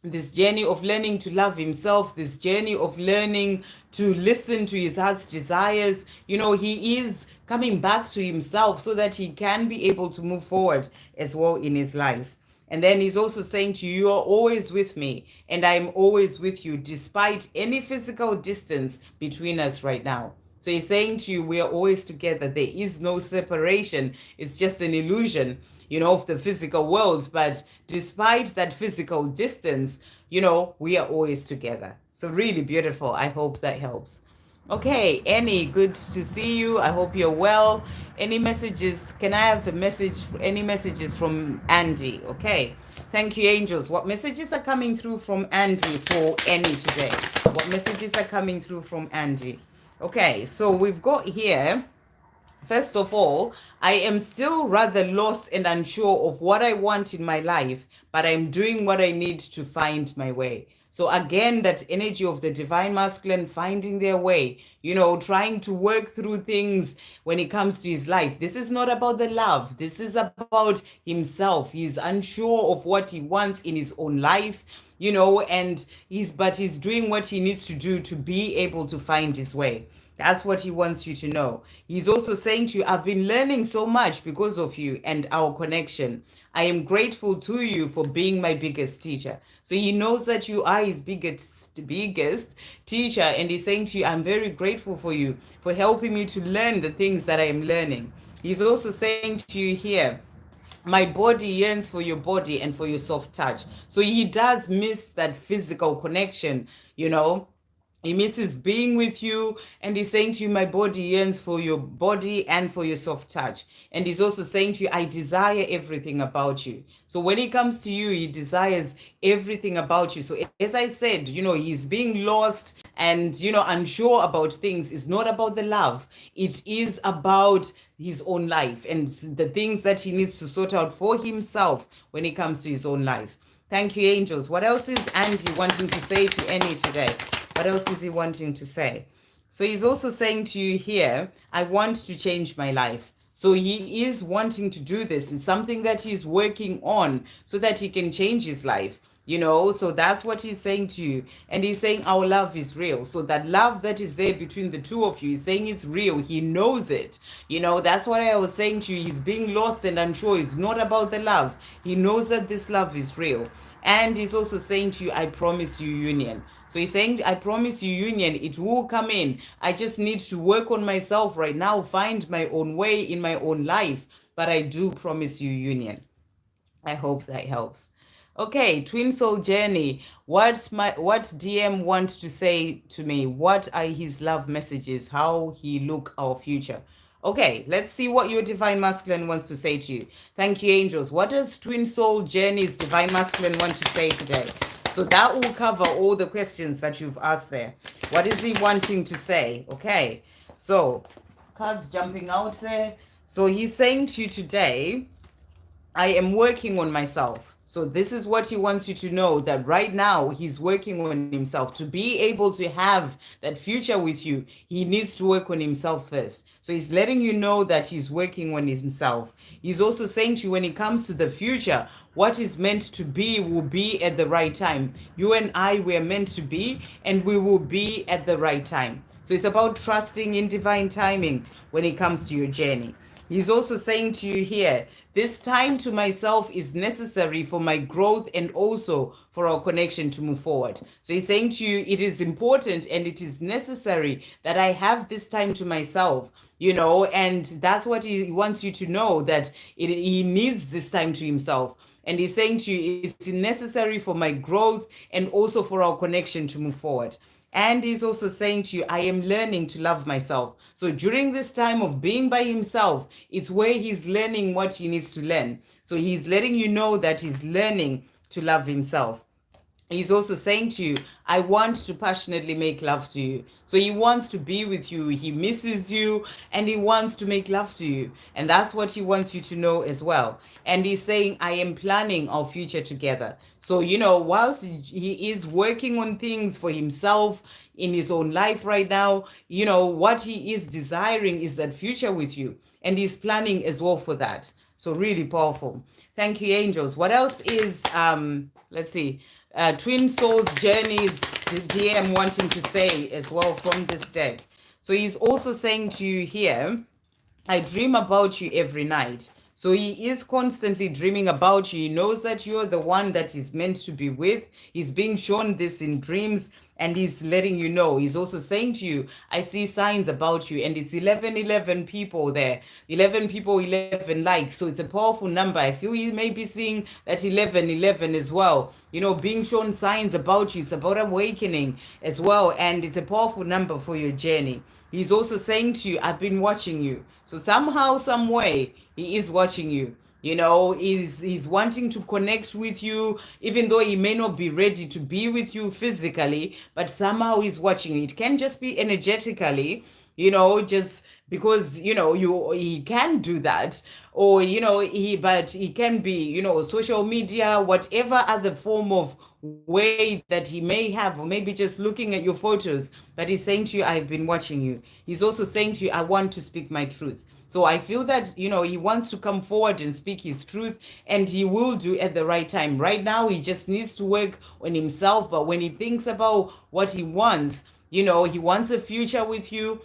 this journey of learning to love himself, this journey of learning to listen to his heart's desires. He is coming back to himself so that he can be able to move forward as well in his life. And then he's also saying to you, you are always with me, and I'm always with you, despite any physical distance between us right now. So he's saying to you, we are always together. There is no separation. It's just an illusion, of the physical world. But despite that physical distance, we are always together. So really beautiful. I hope that helps. Okay, Annie, good to see you. I hope you're well. Any messages? Can I have a message? Any messages from Andy? Okay. Thank you, angels. What messages are coming through from Andy for Annie today? What messages are coming through from Andy? Okay, so we've got here, first of all, I am still rather lost and unsure of what I want in my life, but I'm doing what I need to find my way. So again, that energy of the divine masculine finding their way, trying to work through things when it comes to his life. This is not about the love. This is about himself. He's unsure of what he wants in his own life, and he's doing what he needs to do to be able to find his way. That's what he wants you to know. He's also saying to you, I've been learning so much because of you and our connection. I am grateful to you for being my biggest teacher. So he knows that you are his biggest teacher. And he's saying to you, I'm very grateful for you for helping me to learn the things that I am learning. He's also saying to you here, my body yearns for your body and for your soft touch. So he does miss that physical connection, he misses being with you, and he's saying to you, my body yearns for your body and for your soft touch. And he's also saying to you, I desire everything about you. So when he comes to you, he desires everything about you. So as I said, he's being lost and, unsure about things. It's not about the love. It is about his own life and the things that he needs to sort out for himself when it comes to his own life. Thank you, angels. What else is Andy wanting to say to Annie today? What else is he wanting to say? So he's also saying to you here, I want to change my life. So he is wanting to do this. It's something that he's working on so that he can change his life. So that's what he's saying to you. And he's saying our love is real. So that love that is there between the two of you, he's saying it's real. He knows it. That's what I was saying to you. He's being lost and unsure. It's not about the love. He knows that this love is real. And he's also saying to you, I promise you union. So he's saying, I promise you union. It will come in. I just need to work on myself right now, find my own way in my own life. But I do promise you union. I hope that helps. Okay, twin soul journey. What DM want to say to me? What are his love messages? How he look our future? Okay, let's see what your divine masculine wants to say to you. Thank you, angels. What does twin soul journey's divine masculine want to say today? So that will cover all the questions that you've asked there. What is he wanting to say? Okay, so cards jumping out there. So he's saying to you today, I am working on myself. So this is what he wants you to know, that right now he's working on himself. To be able to have that future with you, he needs to work on himself first. So he's letting you know that he's working on himself. He's also saying to you, when it comes to the future, what is meant to be will be at the right time. You and I were meant to be, and we will be at the right time. So it's about trusting in divine timing when it comes to your journey. He's also saying to you here, this time to myself is necessary for my growth and also for our connection to move forward. So he's saying to you, it is important and it is necessary that I have this time to myself, and that's what he wants you to know, that he needs this time to himself. And he's saying to you, it's necessary for my growth and also for our connection to move forward. And he's also saying to you, I am learning to love myself. So during this time of being by himself, it's where he's learning what he needs to learn. So he's letting you know that he's learning to love himself. He's also saying to you, I want to passionately make love to you. So he wants to be with you. He misses you and he wants to make love to you. And that's what he wants you to know as well. And he's saying, I am planning our future together. So, whilst he is working on things for himself in his own life right now, what he is desiring is that future with you. And he's planning as well for that. So really powerful. Thank you, angels. What else is, let's see. Twin Souls Journeys DM wanting to say as well from this deck. So he's also saying to you here, I dream about you every night. So he is constantly dreaming about you. He knows that you're the one that he's meant to be with. He's being shown this in dreams and he's letting you know. He's also saying to you, I see signs about you. And it's 11 people there. 11 people, 11 likes. So it's a powerful number. I feel you may be seeing that 11 as well. You know, being shown signs about you. It's about awakening as well. And it's a powerful number for your journey. He's also saying to you, I've been watching you. So somehow, some way, he is watching you. You know, he's wanting to connect with you, even though he may not be ready to be with you physically, but somehow he's watching you. It can just be energetically, you know, just because, you know, he can do that. Or, you know, but he can be, you know, social media, whatever other form of way that he may have, or maybe just looking at your photos, but he's saying to you, I've been watching you. He's also saying to you, I want to speak my truth. So I feel that, you know, he wants to come forward and speak his truth, and he will do at the right time. Right now, he just needs to work on himself. But when he thinks about what he wants, you know, he wants a future with you,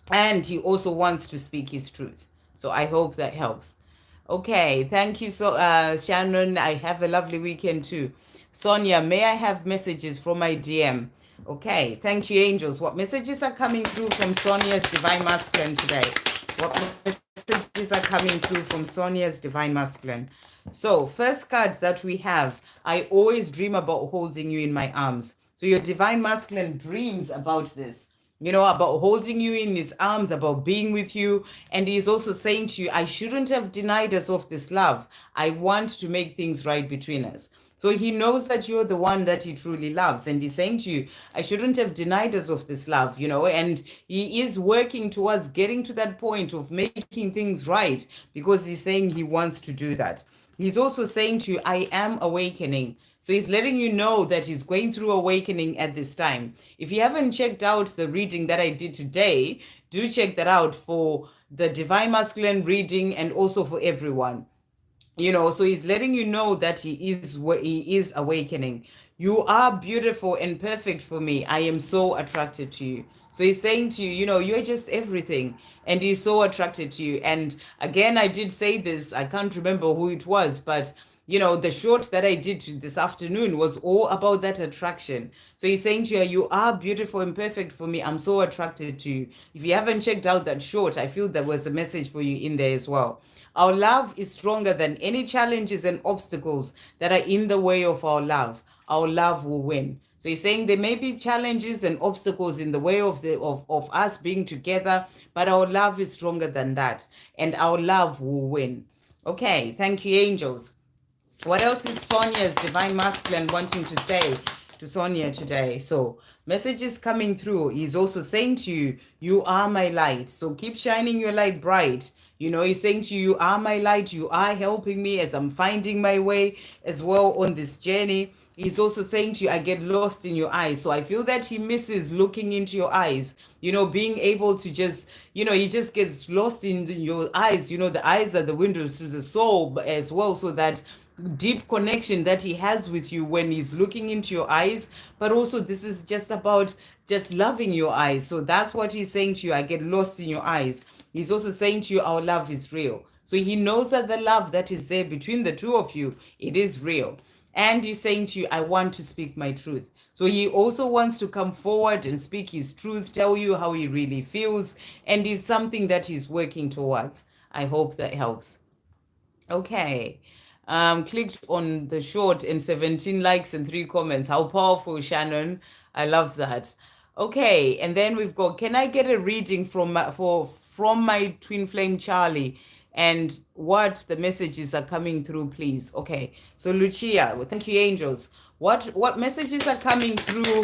and he also wants to speak his truth. So I hope that helps. Okay, thank you so Shannon. I have a lovely weekend too. Sonia, may I have messages from my DM? Okay, thank you, angels. What messages are coming through from Sonia's Divine Masculine today? What messages are coming through from Sonia's Divine Masculine? So, first card that we have, I always dream about holding you in my arms. So your Divine Masculine dreams about this, you know, about holding you in his arms, about being with you. And he's also saying to you, I shouldn't have denied us of this love. I want to make things right between us. So he knows that you're the one that he truly loves. And he's saying to you, I shouldn't have denied us of this love, you know, and he is working towards getting to that point of making things right, because he's saying he wants to do that. He's also saying to you, I am awakening. So he's letting you know that he's going through awakening at this time. If you haven't checked out the reading that I did today, do check that out for the Divine Masculine reading and also for everyone. You know, so he's letting you know that he is awakening. You are beautiful and perfect for me. I am so attracted to you. So he's saying to you, you know, you're just everything, and he's so attracted to you. And again, I did say this, I can't remember who it was, but you know, the short that I did this afternoon was all about that attraction. So he's saying to you, you are beautiful and perfect for me. I'm so attracted to you. If you haven't checked out that short, I feel there was a message for you in there as well. Our love is stronger than any challenges and obstacles that are in the way of our love. Our love will win. So he's saying there may be challenges and obstacles in the way of us being together, but our love is stronger than that, and our love will win. Okay, thank you, angels. What else is Sonia's Divine Masculine wanting to say to Sonia today? So, messages coming through. He's also saying to you, you are my light. So keep shining your light bright. You know, he's saying to you, you are my light. You are helping me as I'm finding my way as well on this journey. He's also saying to you, I get lost in your eyes. So I feel that he misses looking into your eyes, you know, being able to just, you know, he just gets lost in your eyes. You know, the eyes are the windows to the soul as well. So that deep connection that he has with you when he's looking into your eyes, but also this is just about just loving your eyes. So that's what he's saying to you, I get lost in your eyes. He's also saying to you, our love is real. So he knows that the love that is there between the two of you, it is real. And he's saying to you, I want to speak my truth. So he also wants to come forward and speak his truth, tell you how he really feels, and it's something that he's working towards. I hope that helps. Okay. Clicked on the short and 17 likes and 3 comments. How powerful, Shannon. I love that. Okay, and then we've got, can I get a reading from my twin flame Charlie, and what the messages are coming through, please? Okay, so Lucia, well, thank you, angels. What messages are coming through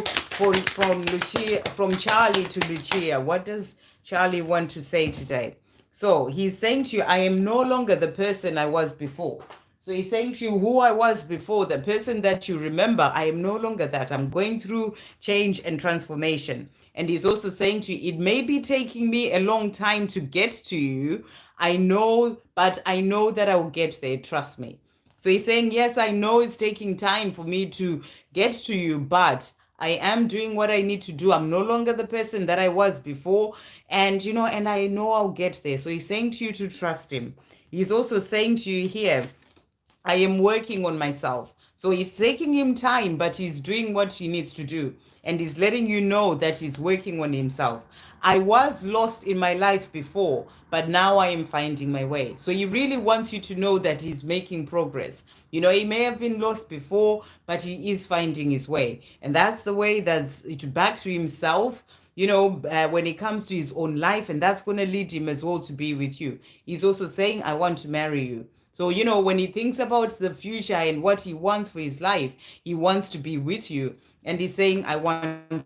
from Lucia, from Charlie to Lucia? What does Charlie want to say today? So he's saying to you, I am no longer the person I was before. So he's saying to you, who I was before, the person that you remember, I am no longer that. I'm going through change and transformation. And he's also saying to you, it may be taking me a long time to get to you. I know, but I know that I will get there. Trust me. So he's saying, yes, I know it's taking time for me to get to you, but I am doing what I need to do. I'm no longer the person that I was before. And, and I know I'll get there. So he's saying to you to trust him. He's also saying to you here, I am working on myself. So he's taking him time, but he's doing what he needs to do. And he's letting you know that he's working on himself. I was lost in my life before, but now I am finding my way. So he really wants you to know that he's making progress. He may have been lost before, but he is finding his way. And that's the way that's back to himself, when it comes to his own life. And that's going to lead him as well to be with you. He's also saying, I want to marry you. So, when he thinks about the future and what he wants for his life, he wants to be with you. And he's saying, I want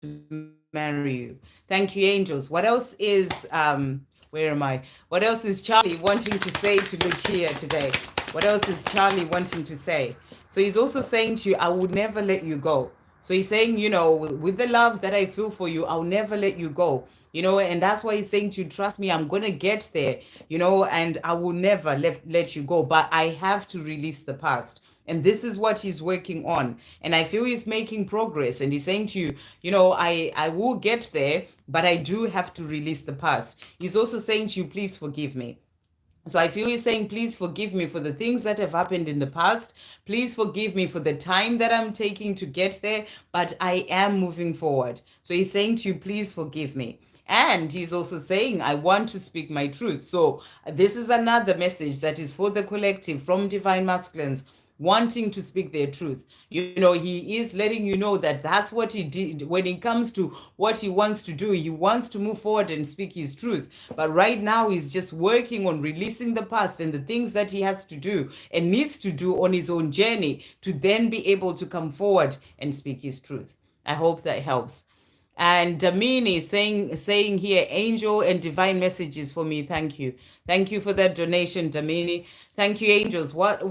to marry you. Thank you, angels. What else is, where am I? What else is Charlie wanting to say to Lucia today? What else is Charlie wanting to say? So he's also saying to you, I would never let you go. So he's saying, with the love that I feel for you, I'll never let you go. And that's why he's saying to you, trust me, I'm going to get there, and I will never let you go. But I have to release the past. And this is what he's working on. And I feel he's making progress. And he's saying to you, I will get there, but I do have to release the past. He's also saying to you, please forgive me. So I feel he's saying, please forgive me for the things that have happened in the past. Please forgive me for the time that I'm taking to get there, but I am moving forward. So he's saying to you, please forgive me. And he's also saying, I want to speak my truth. So this is another message that is for the collective from Divine Masculines wanting to speak their truth. He is letting you know that that's what he did when it comes to what he wants to do. He wants to move forward and speak his truth. But right now, he's just working on releasing the past and the things that he has to do and needs to do on his own journey to then be able to come forward and speak his truth. I hope that helps. And Damini saying here, angel and divine messages for me. Thank you. Thank you for that donation, Damini. Thank you, angels. What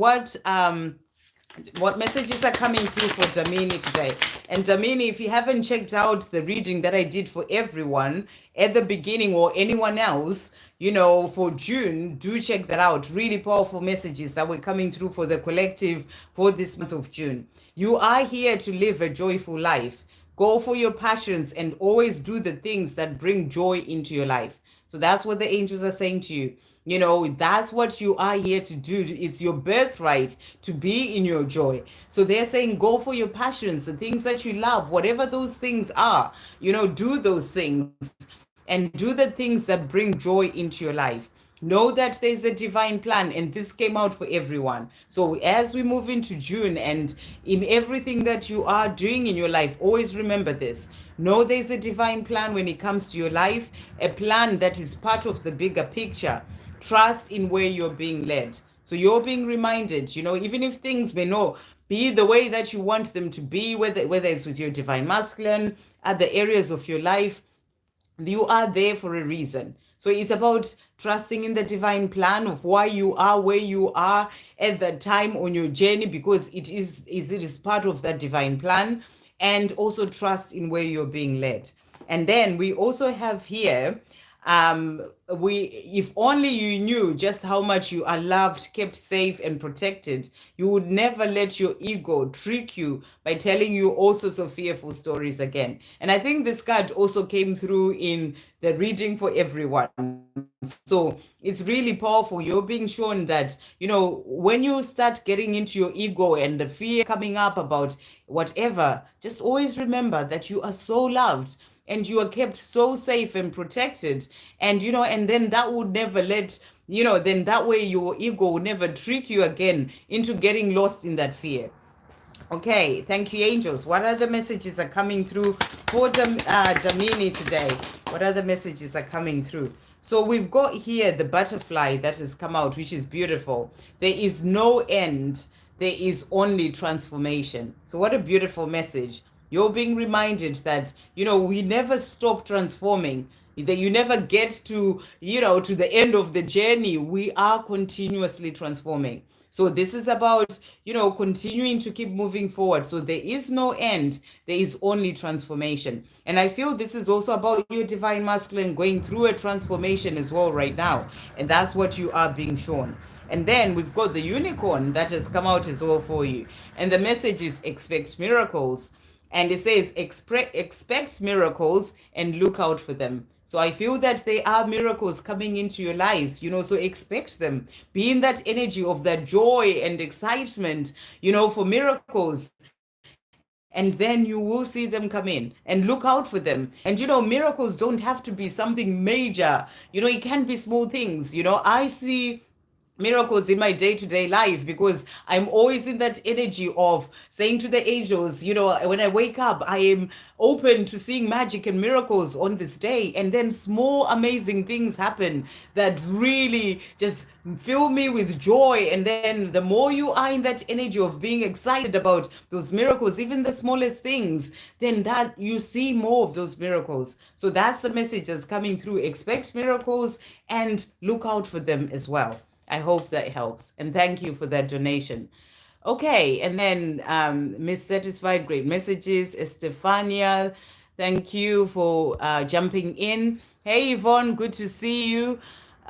messages are coming through for Damini today? And Damini, if you haven't checked out the reading that I did for everyone at the beginning or anyone else, for June, do check that out. Really powerful messages that were coming through for the collective for this month of June. You are here to live a joyful life. Go for your passions and always do the things that bring joy into your life. So that's what the angels are saying to you. That's what you are here to do. It's your birthright to be in your joy. So they're saying, go for your passions, the things that you love, whatever those things are, do those things and do the things that bring joy into your life. Know that there's a divine plan, and this came out for everyone. So as we move into June and in everything that you are doing in your life, always remember this. Know there's a divine plan when it comes to your life, a plan that is part of the bigger picture. Trust in where you're being led. So you're being reminded, even if things may not be the way that you want them to be, whether it's with your divine masculine, other areas of your life, you are there for a reason. So it's about trusting in the divine plan of why you are where you are at that time on your journey, because it is part of that divine plan, and also trust in where you're being led. And then we also have here, if only you knew just how much you are loved, kept safe and protected, you would never let your ego trick you by telling you all sorts of fearful stories again. And I think this card also came through in the reading for everyone. So it's really powerful. You're being shown that, when you start getting into your ego and the fear coming up about whatever, just always remember that you are so loved and you are kept so safe and protected. And, and then that would never then that way your ego will never trick you again into getting lost in that fear. Okay, thank you, angels. What other messages are coming through for Damini today? What other messages are coming through? So we've got here the butterfly that has come out, which is beautiful. There is no end. There is only transformation. So what a beautiful message. You're being reminded that, we never stop transforming. That you never get to, to the end of the journey. We are continuously transforming. So this is about, continuing to keep moving forward. So there is no end. There is only transformation. And I feel this is also about your divine masculine going through a transformation as well right now. And that's what you are being shown. And then we've got the unicorn that has come out as well for you. And the message is expect miracles. And it says expect miracles and look out for them. So I feel that there are miracles coming into your life, so expect them. Be in that energy of that joy and excitement, for miracles. And then you will see them come in, and look out for them. And miracles don't have to be something major. It can be small things. I see miracles in my day-to-day life because I'm always in that energy of saying to the angels, when I wake up, I am open to seeing magic and miracles on this day. And then small amazing things happen that really just fill me with joy. And then the more you are in that energy of being excited about those miracles, even the smallest things, then that you see more of those miracles. So that's the message that's coming through. Expect miracles and look out for them as well. I hope that helps. And thank you for that donation. Okay, and then Miss Satisfied, great messages. Estefania, thank you for jumping in. Hey, Yvonne, good to see you.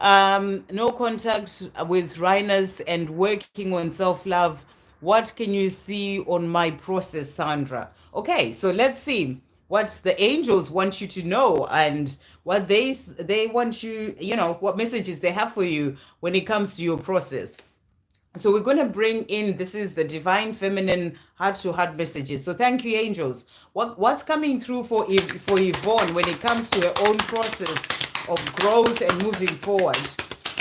No contact with Rhiners and working on self-love. What can you see on my process, Sandra? Okay, so let's see what the angels want you to know and what they want you, what messages they have for you when it comes to your process. So we're going to bring in, this is the divine feminine heart-to-heart messages. So thank you, angels. What's coming through for Yvonne when it comes to her own process of growth and moving forward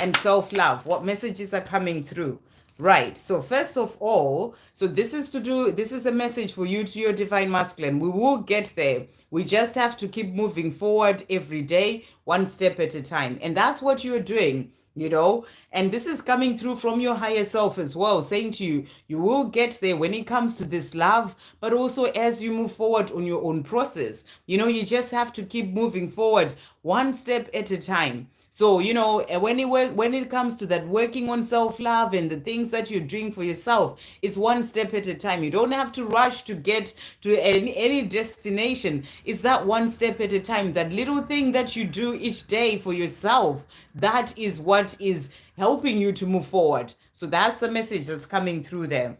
and self-love? What messages are coming through? Right. So first of all, so this is a message for you to your divine masculine. We will get there. We just have to keep moving forward every day, one step at a time. And that's what you're doing, and this is coming through from your higher self as well, saying to you, you will get there when it comes to this love, but also as you move forward on your own process. You just have to keep moving forward one step at a time. So, when it comes to that working on self-love and the things that you're doing for yourself, it's one step at a time. You don't have to rush to get to any destination. It's that one step at a time. That little thing that you do each day for yourself, that is what is helping you to move forward. So that's the message that's coming through there.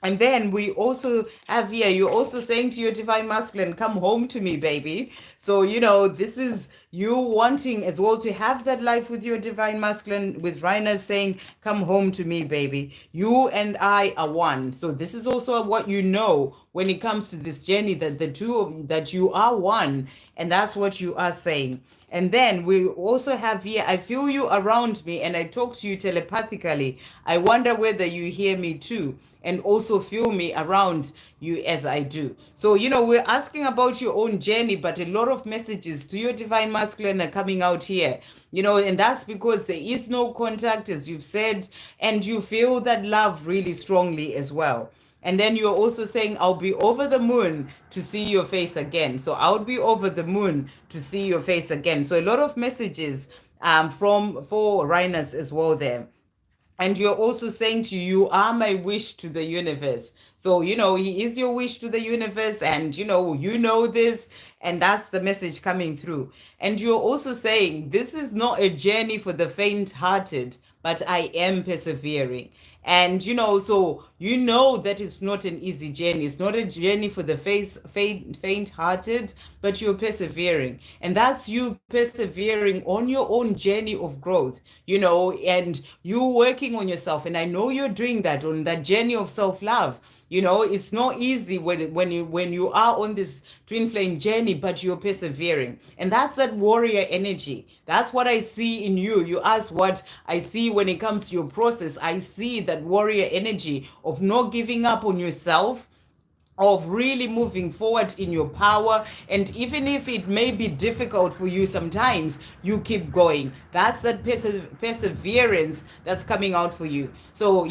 And then we also have here, you're also saying to your divine masculine, come home to me, baby. So, this is you wanting as well to have that life with your divine masculine, with Raina saying, come home to me, baby. You and I are one. So this is also what when it comes to this journey, that the two of you, that you are one. And that's what you are saying. And then we also have here, I feel you around me and I talk to you telepathically. I wonder whether you hear me too and also feel me around you as I do. So, we're asking about your own journey, but a lot of messages to your divine masculine are coming out here, and that's because there is no contact, as you've said, and you feel that love really strongly as well. And then you're also saying, I'll be over the moon to see your face again. So I'll be over the moon to see your face again. So a lot of messages for Rhiners as well there. And you're also saying to you are my wish to the universe. So, he is your wish to the universe, and, you know this, and that's the message coming through. And you're also saying this is not a journey for the faint-hearted, but I am persevering. And, so that it's not an easy journey. It's not a journey for the faint-hearted, but you're persevering. And that's you persevering on your own journey of growth, and you working on yourself. And I know you're doing that on that journey of self-love. It's not easy when you are on this twin flame journey, but you're persevering. And that's that warrior energy. That's what I see in you. You ask what I see when it comes to your process. I see that warrior energy of not giving up on yourself, of really moving forward in your power. And even if it may be difficult for you sometimes, you keep going. That's that perseverance that's coming out for you. So,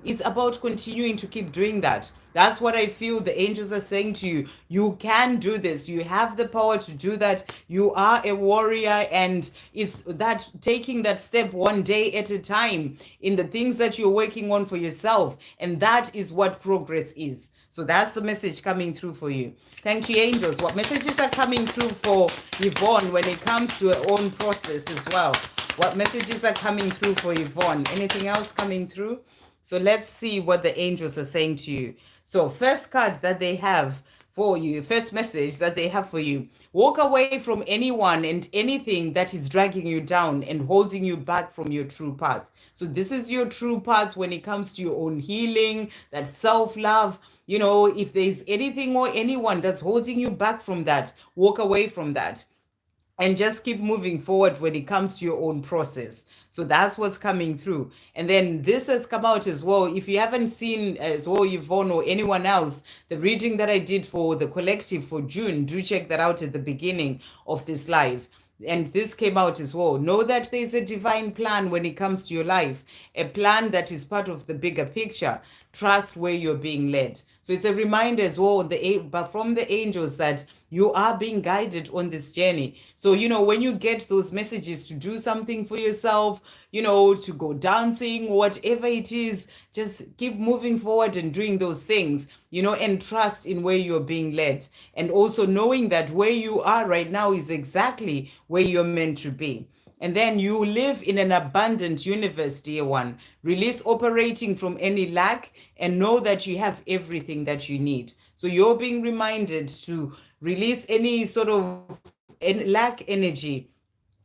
it's about continuing to keep doing that. That's what I feel the angels are saying to you. You can do this. You have the power to do that. You are a warrior, and it's that taking that step one day at a time in the things that you're working on for yourself. And that is what progress is. So that's the message coming through for you. Thank you, angels. What messages are coming through for Yvonne when it comes to her own process as well? What messages are coming through for Yvonne? Anything else coming through? So let's see what the angels are saying to you. So first card that they have for you, first message that they have for you: walk away from anyone and anything that is dragging you down and holding you back from your true path. So this is your true path when it comes to your own healing, that self-love. You know, if there's anything or anyone that's holding you back from that, walk away from that and just keep moving forward when it comes to your own process. So that's what's coming through. And then this has come out as well. If you haven't seen as well, Yvonne or anyone else, the reading that I did for the collective for June, do check that out at the beginning of this live. And this came out as well. Know that there's a divine plan when it comes to your life, a plan that is part of the bigger picture. Trust where you're being led. So it's a reminder as well, but from the angels, that you are being guided on this journey. So, you know, when you get those messages to do something for yourself, you know, to go dancing or whatever it is, just keep moving forward and doing those things, you know, and trust in where you're being led. And also knowing that where you are right now is exactly where you're meant to be. And then you live in an abundant universe, dear one. Release operating from any lack and know that you have everything that you need. So you're being reminded to release any sort of lack energy,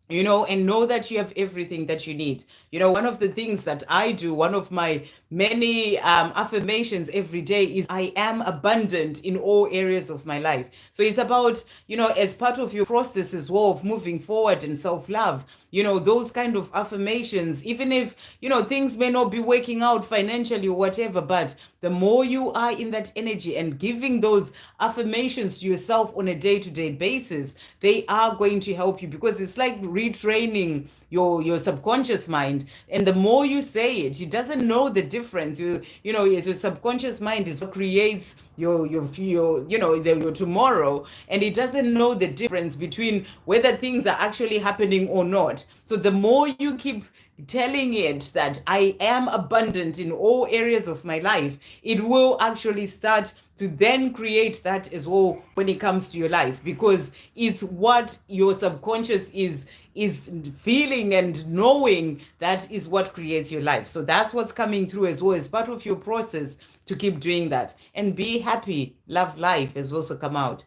you know, and know that you have everything that you need. You know, one of the things that I do, one of my many affirmations every day is I am abundant in all areas of my life. So it's about, you know, as part of your process as well of moving forward and self-love, you know, those kind of affirmations, even if, you know, things may not be working out financially or whatever, but the more you are in that energy and giving those affirmations to yourself on a day-to-day basis, they are going to help you, because it's like retraining your subconscious mind. And the more you say it doesn't know the difference. You know, your subconscious mind is what creates your you know, your tomorrow, and it doesn't know the difference between whether things are actually happening or not. So the more you keep telling it that I am abundant in all areas of my life, it will actually start to then create that as well when it comes to your life, because it's what your subconscious is feeling and knowing, that is what creates your life. So that's what's coming through as well as part of your process, to keep doing that. And be happy, love life has also come out.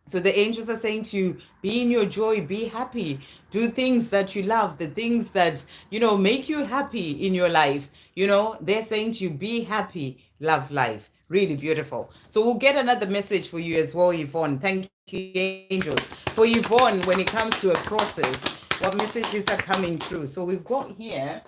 So the angels are saying to you, be in your joy, be happy, do things that you love, the things that, you know, make you happy in your life. You know, they're saying to you, be happy, love life. Really beautiful. So we'll get another message for you as well, Yvonne. Thank you, angels. For Yvonne, when it comes to a process, what messages are coming through? So we've got here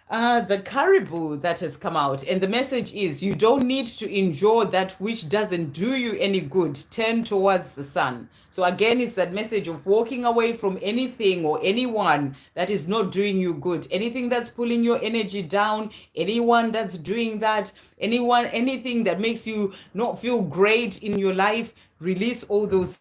the caribou that has come out, and the message is, you don't need to endure that which doesn't do you any good. Turn towards the sun. So again, it's that message of walking away from anything or anyone that is not doing you good, anything that's pulling your energy down, anyone that's doing that, anything that makes you not feel great in your life. Release all those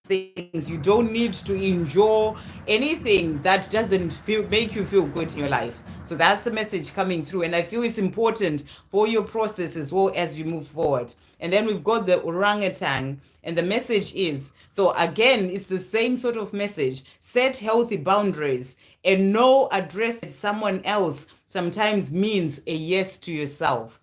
things. You don't need to endure anything that doesn't make you feel good in your life. So that's the message coming through, and I feel it's important for your process as well as you move forward. And then we've got the orangutan, and the message is, so again, it's the same sort of message: set healthy boundaries, and no address at someone else sometimes means a yes to yourself.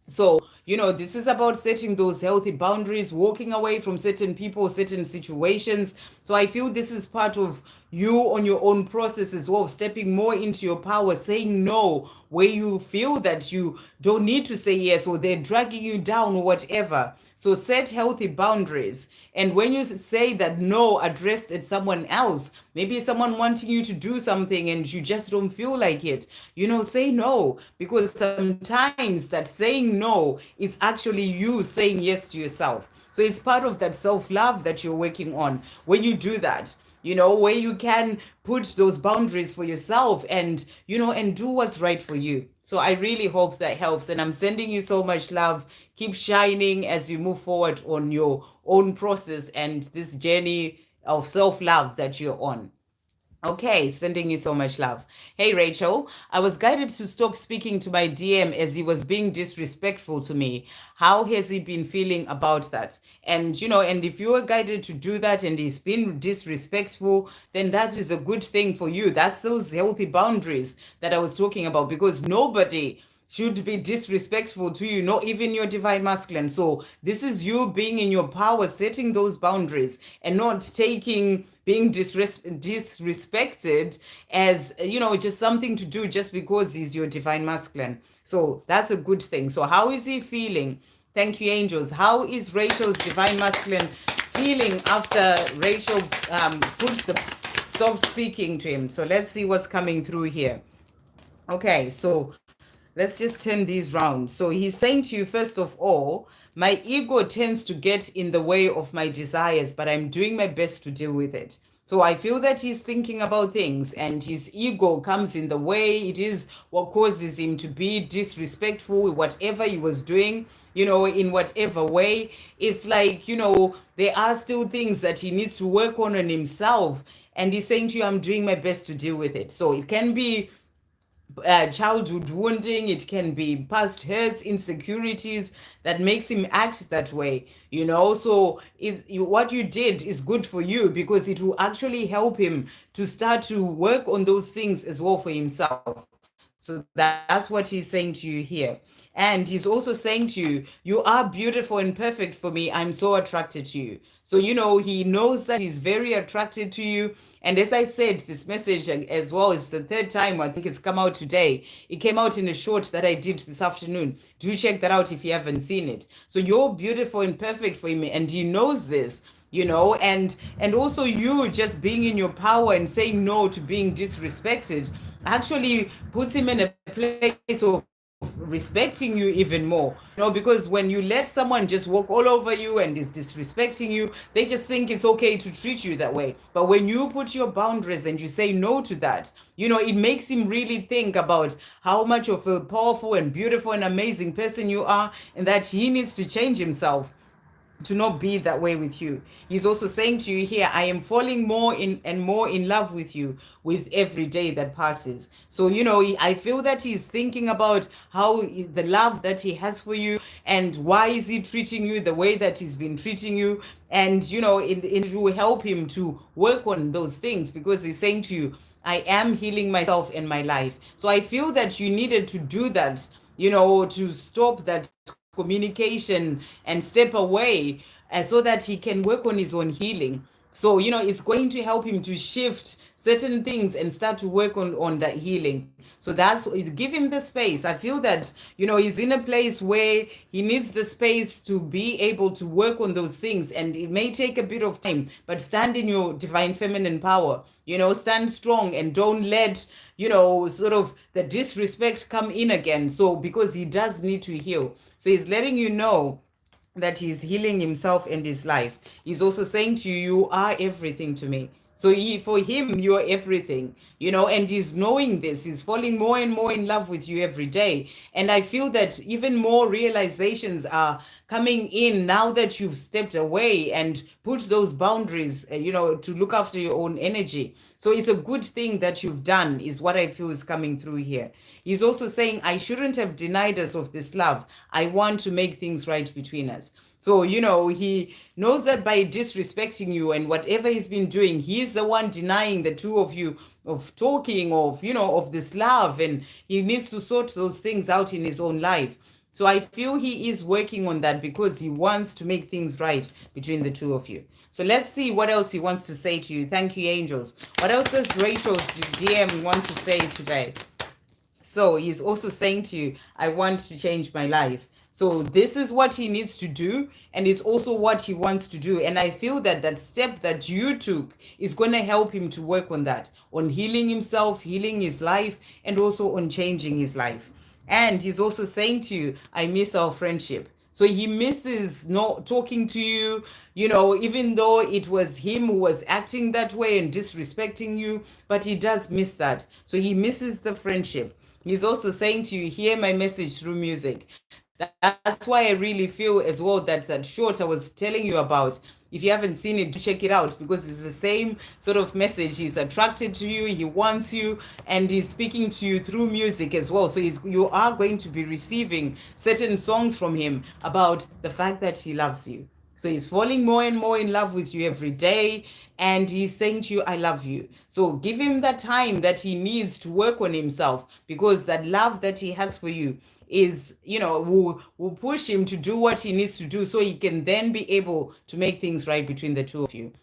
So, you know, this is about setting those healthy boundaries, walking away from certain people, certain situations. So I feel this is part of you on your own process as well, stepping more into your power, saying no where you feel that you don't need to say yes, or they're dragging you down or whatever. So set healthy boundaries. And when you say that no addressed at someone else, maybe someone wanting you to do something and you just don't feel like it, you know, say no. Because sometimes that saying no is actually you saying yes to yourself. So it's part of that self-love that you're working on when you do that, you know, where you can put those boundaries for yourself and, you know, and do what's right for you. So I really hope that helps. And I'm sending you so much love. Keep shining as you move forward on your own process and this journey of self-love that you're on. Okay, sending you so much love. Hey, Rachel, I was guided to stop speaking to my DM as he was being disrespectful to me. How has he been feeling about that? And, and if you were guided to do that and he's been disrespectful, then that is a good thing for you. That's those healthy boundaries that I was talking about, because nobody should be disrespectful to you, not even your divine masculine. So this is you being in your power, setting those boundaries and not taking being disrespected as, just something to do just because he's your divine masculine. So that's a good thing. So how is he feeling? Thank you, angels. How is Rachel's divine masculine feeling after Rachel put the stop speaking to him? So let's see what's coming through here. Okay, so let's just turn these round. So he's saying to you, first of all, my ego tends to get in the way of my desires, but I'm doing my best to deal with it. So I feel that he's thinking about things and his ego comes in the way. It is what causes him to be disrespectful with whatever he was doing, in whatever way. It's like, there are still things that he needs to work on himself. And he's saying to you, I'm doing my best to deal with it. So it can be childhood wounding, it can be past hurts, insecurities that makes him act that way. So what you did is good for you, because it will actually help him to start to work on those things as well for himself. So that's what he's saying to you here. And he's also saying to you, you are beautiful and perfect for me. I'm so attracted to you. So, he knows that he's very attracted to you. And as I said, this message as well is the third time I think it's come out today. It came out in a short that I did this afternoon. Do check that out if you haven't seen it. So you're beautiful and perfect for him, and he knows this. And also you just being in your power and saying no to being disrespected actually puts him in a place of respecting you even more. Because when you let someone just walk all over you and is disrespecting you, they just think it's okay to treat you that way. But when you put your boundaries and you say no to that, it makes him really think about how much of a powerful and beautiful and amazing person you are, and that he needs to change himself to not be that way with you. He's also saying to you here, I am falling more in love with you with every day that passes. So, I feel that he's thinking about how the love that he has for you, and why is he treating you the way that he's been treating you. And, it will help him to work on those things, because he's saying to you, I am healing myself in my life. So I feel that you needed to do that, to stop that communication and step away, so that he can work on his own healing. So, it's going to help him to shift certain things and start to work on that healing. So give him the space. I feel that, he's in a place where he needs the space to be able to work on those things. And it may take a bit of time, but stand in your divine feminine power, stand strong, and don't let, sort of the disrespect come in again. So, because he does need to heal. So he's letting you know that he's healing himself and his life. He's also saying to you, you are everything to me. So for him, you are everything, and he's knowing this. He's falling more and more in love with you every day. And I feel that even more realizations are coming in now that you've stepped away and put those boundaries, to look after your own energy. So it's a good thing that you've done, is what I feel is coming through here. He's also saying, I shouldn't have denied us of this love. I want to make things right between us. So, he knows that by disrespecting you and whatever he's been doing, he's the one denying the two of you of talking, of this love. And he needs to sort those things out in his own life. So I feel he is working on that, because he wants to make things right between the two of you. So let's see what else he wants to say to you. Thank you, angels. What else does Rachel's DM want to say today? So he's also saying to you, I want to change my life. So this is what he needs to do, and it's also what he wants to do. And I feel that that step that you took is going to help him to work on that, on healing himself, healing his life, and also on changing his life. And he's also saying to you, I miss our friendship. So he misses not talking to you, even though it was him who was acting that way and disrespecting you, but he does miss that. So he misses the friendship. He's also saying to you, hear my message through music. That's why I really feel as well that that short I was telling you about, if you haven't seen it, do check it out, because it's the same sort of message. He's attracted to you, he wants you, and he's speaking to you through music as well. So you are going to be receiving certain songs from him about the fact that he loves you. So he's falling more and more in love with you every day, and he's saying to you, I love you. So give him that time that he needs to work on himself, because that love that he has for you is, will push him to do what he needs to do, so he can then be able to make things right between the two of you.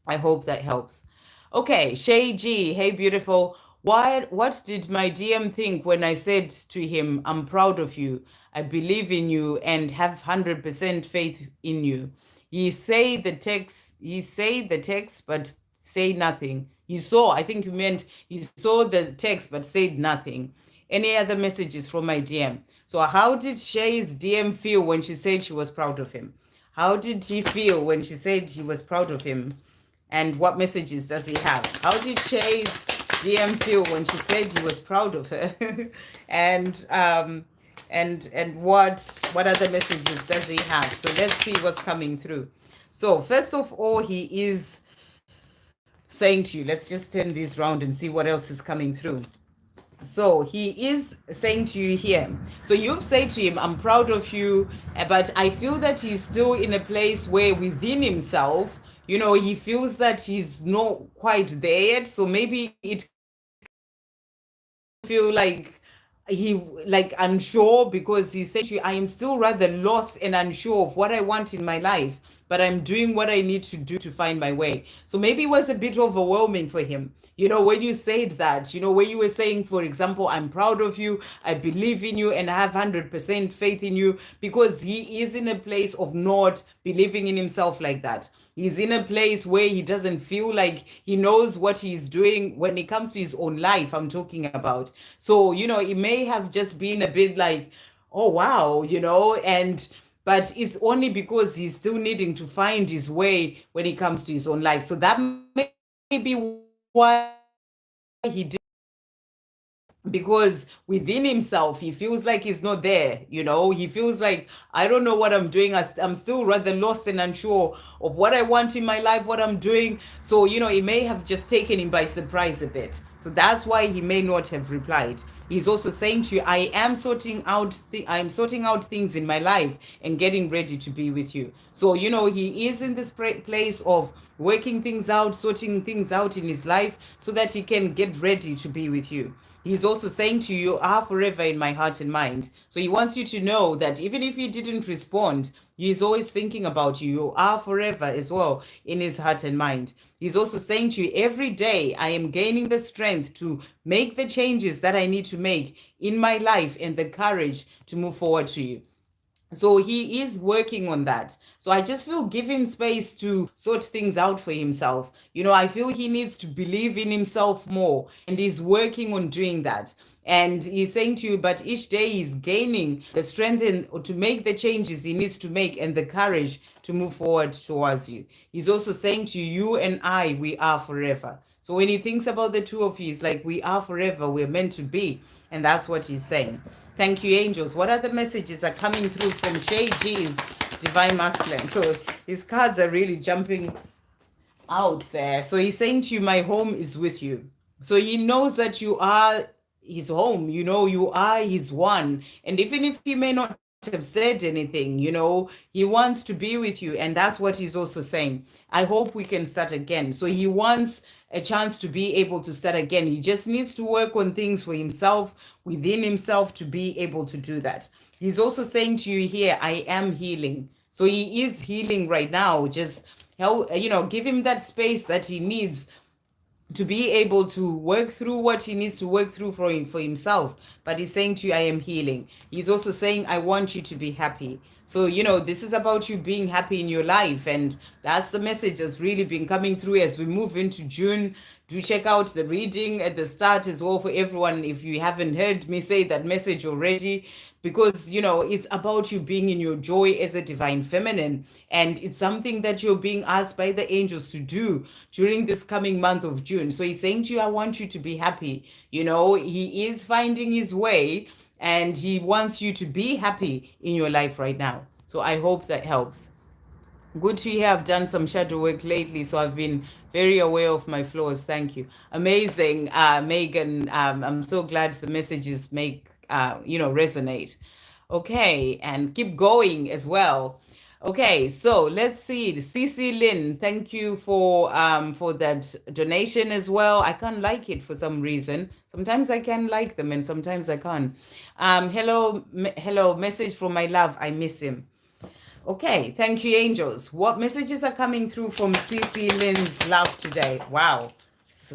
I hope that helps. Okay, Shay G, hey beautiful. What did my DM think when I said to him, I'm proud of you, I believe in you, and have 100% faith in you? He say the text, but say nothing. He saw, I think you meant he saw the text, but said nothing. Any other messages from my DM? So how did Shay's DM feel when she said she was proud of him? How did he feel when she said he was proud of him? And what messages does he have? How did Shay's DM feel when she said he was proud of her? and what other messages does he have? So let's see what's coming through. So first of all, he is saying to you, let's just turn this round and see what else is coming through. So he is saying to you here, so you've said to him, I'm proud of you, but I feel that he's still in a place where within himself, he feels that he's not quite there yet. So maybe it feel like unsure, because he said to you, I am still rather lost and unsure of what I want in my life, but I'm doing what I need to do to find my way. So maybe it was a bit overwhelming for him, when you said that, when you were saying, for example, I'm proud of you, I believe in you, and I have 100% faith in you, because he is in a place of not believing in himself like that. He's in a place where he doesn't feel like he knows what he's doing when it comes to his own life, I'm talking about. So, it may have just been a bit like, oh, wow, but it's only because he's still needing to find his way when it comes to his own life. So that may be why he did, because within himself he feels like he's not there. He feels like, I don't know what I'm doing. I'm still rather lost and unsure of what I want in my life, what I'm doing. So it may have just taken him by surprise a bit. So that's why he may not have replied. He's also saying to you, I am sorting out things in my life and getting ready to be with you. So he is in this place of working things out, sorting things out in his life, so that he can get ready to be with you. He's also saying to you, you are forever in my heart and mind. So he wants you to know that even if he didn't respond, he's always thinking about you. You are forever as well in his heart and mind. He's also saying to you, every day I am gaining the strength to make the changes that I need to make in my life, and the courage to move forward to you. So he is working on that. So I just feel, give him space to sort things out for himself. I feel he needs to believe in himself more, and he's working on doing that. And he's saying to you, but each day he's gaining the strength to make the changes he needs to make, and the courage to move forward towards you. He's also saying to you, you and I, we are forever. So when he thinks about the two of you, it's like, we are forever, we're meant to be. And that's what he's saying. Thank you, angels. What other messages are coming through from Shay G's Divine Masculine? So his cards are really jumping out there. So he's saying to you, my home is with you. So he knows that you are his home, you are his one. And even if he may not have said anything, he wants to be with you. And that's what he's also saying. I hope we can start again. So he wants a chance to be able to start again. He just needs to work on things for himself, within himself, to be able to do that. He's also saying to you here, I am healing. So he is healing right now. Just help, give him that space that he needs to be able to work through what he needs to work through for himself. But he's saying to you, I am healing. He's also saying, I want you to be happy. So, this is about you being happy in your life. And that's the message that's really been coming through as we move into June. Do check out the reading at the start as well for everyone, if you haven't heard me say that message already, because it's about you being in your joy as a divine feminine, and it's something that you're being asked by the angels to do during this coming month of June. So he's saying to you, I want you to be happy. He is finding his way, and he wants you to be happy in your life right now. So I hope that helps. Good to hear. I've done some shadow work lately, so I've been very aware of my flaws. Thank you. Amazing, Megan. I'm so glad the messages make resonate. Okay, and keep going as well. Okay, so let's see. CC Lynn, thank you for that donation as well. I can't like it for some reason. Sometimes I can like them and sometimes I can't. Hello, message from my love. I miss him. Okay, thank you, angels. What messages are coming through from CC Lynn's love today? Wow,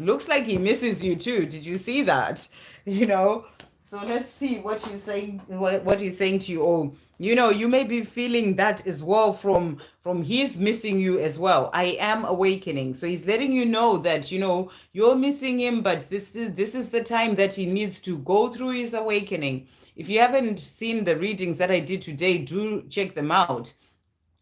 looks like he misses you too. Did you see that? You know, so let's see what he's saying. What he's saying to you. Oh, you may be feeling that as well from his missing you as well. I am awakening, so he's letting you know that you're missing him, but this is the time that he needs to go through his awakening. If you haven't seen the readings that I did today, do check them out.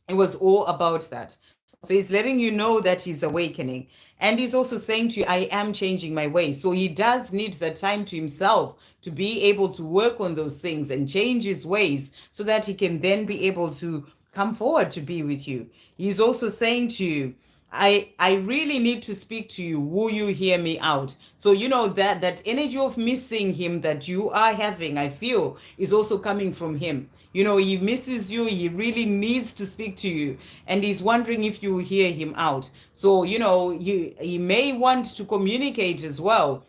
It was all about that. So he's letting you know that he's awakening. And he's also saying to you, I am changing my ways. So he does need the time to himself to be able to work on those things and change his ways so that he can then be able to come forward to be with you. He's also saying to you, I really need to speak to you. Will you hear me out? So that energy of missing him that you are having, I feel, is also coming from him. He misses you. He really needs to speak to you, and he's wondering if you hear him out. So he may want to communicate as well,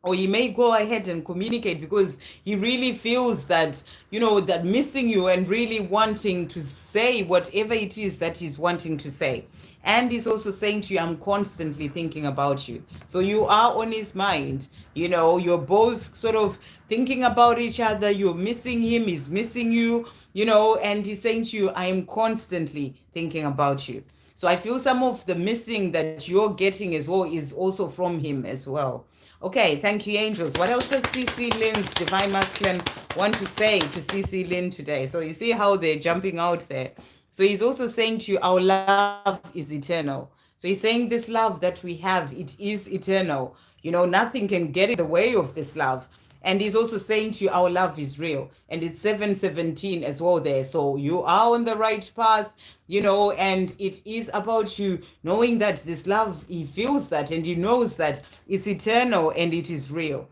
or he may go ahead and communicate because he really feels that that missing you and really wanting to say whatever it is that he's wanting to say. And he's also saying to you, I'm constantly thinking about you. So you are on his mind. You're both sort of thinking about each other. You're missing him, he's missing you, and he's saying to you, I am constantly thinking about you. So I feel some of the missing that you're getting as well is also from him as well. Okay, thank you, angels. What else does CC Lynn's Divine Masculine want to say to CC Lynn today? So you see how they're jumping out there. So he's also saying to you, our love is eternal. So he's saying this love that we have, it is eternal. Nothing can get in the way of this love. And he's also saying to you, our love is real. And it's 717 as well there. So you are on the right path, and it is about you knowing that this love, he feels that and he knows that it's eternal and it is real.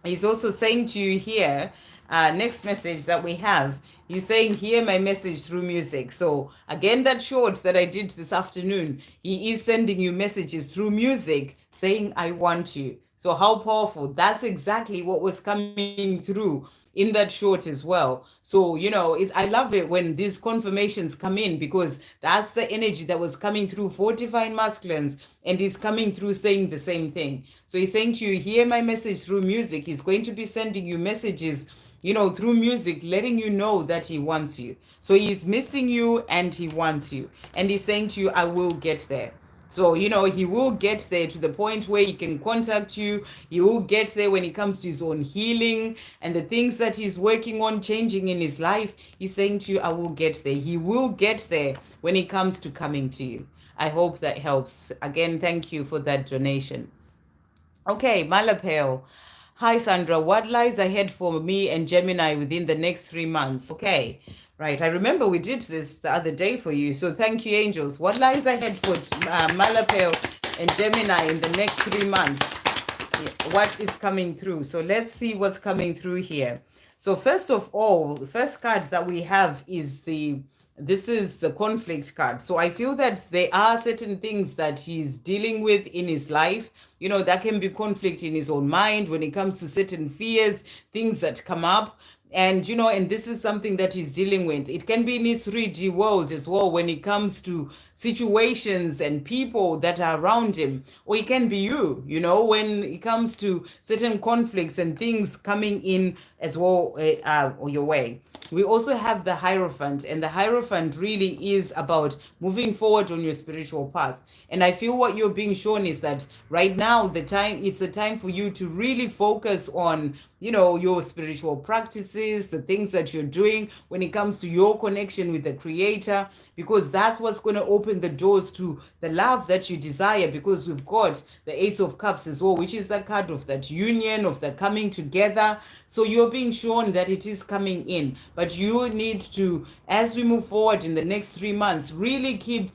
He's also saying to you here, next message that we have, he's saying, hear my message through music. So again, that short that I did this afternoon, he is sending you messages through music saying, I want you. So how powerful. That's exactly what was coming through in that short as well. So, I love it when these confirmations come in because that's the energy that was coming through for Divine Masculines, and he's coming through saying the same thing. So he's saying to you, hear my message through music. He's going to be sending you messages, through music, letting you know that he wants you. So he's missing you and he wants you. And he's saying to you, I will get there. So, he will get there to the point where he can contact you. He will get there when it comes to his own healing and the things that he's working on changing in his life. He's saying to you, I will get there. He will get there when it comes to coming to you. I hope that helps. Again, thank you for that donation. Okay, Malapel. Hi, Sandra. What lies ahead for me and Gemini within the next 3 months? Okay. Right, I remember we did this the other day for you. So thank you, angels. What lies ahead for Malapel and Gemini in the next 3 months? What is coming through? So let's see what's coming through here. So first of all, the first card that we have is this is the conflict card. So I feel that there are certain things that he's dealing with in his life. That can be conflict in his own mind when it comes to certain fears, things that come up. And, and this is something that he's dealing with. It can be in his 3D world as well when it comes to situations and people that are around him. Or it can be you, when it comes to certain conflicts and things coming in as well your way. We also have the Hierophant, and the Hierophant really is about moving forward on your spiritual path. And I feel what you're being shown is that right now it's the time for you to really focus on your spiritual practices, the things that you're doing when it comes to your connection with the Creator, because that's what's going to open the doors to the love that you desire. Because we've got the Ace of Cups as well, which is the card of that union, of the coming together. So you're being shown that it is coming in, but you need to, as we move forward in the next 3 months, really keep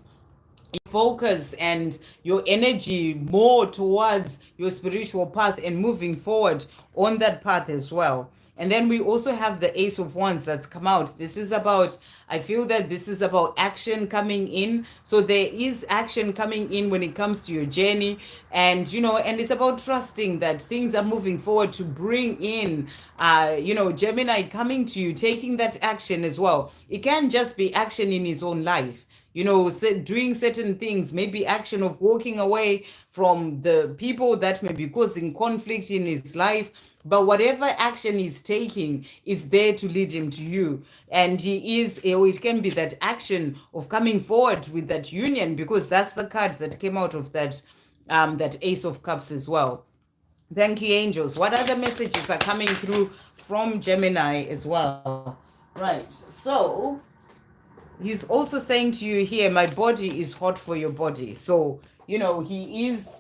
focus and your energy more towards your spiritual path and moving forward on that path as well. And then we also have the Ace of Wands that's come out. This is about, I feel that this is about action coming in. So there is action coming in when it comes to your journey. And, and it's about trusting that things are moving forward to bring in, Gemini coming to you, taking that action as well. It can't just be action in his own life. Doing certain things, maybe action of walking away from the people that may be causing conflict in his life. But whatever action he's taking is there to lead him to you. And it can be that action of coming forward with that union, because that's the card that came out of that Ace of Cups as well. Thank you, angels. What other messages are coming through from Gemini as well? Right. So he's also saying to you here, my body is hot for your body. So, he is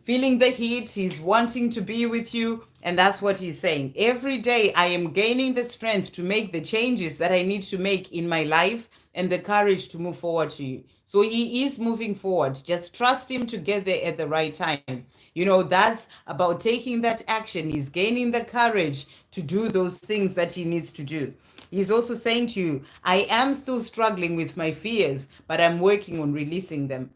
feeling the heat. He's wanting to be with you. And that's what he's saying. Every day I am gaining the strength to make the changes that I need to make in my life and the courage to move forward to you. So he is moving forward. Just trust him to get there at the right time. That's about taking that action. He's gaining the courage to do those things that he needs to do. He's also saying to you, I am still struggling with my fears, but I'm working on releasing them.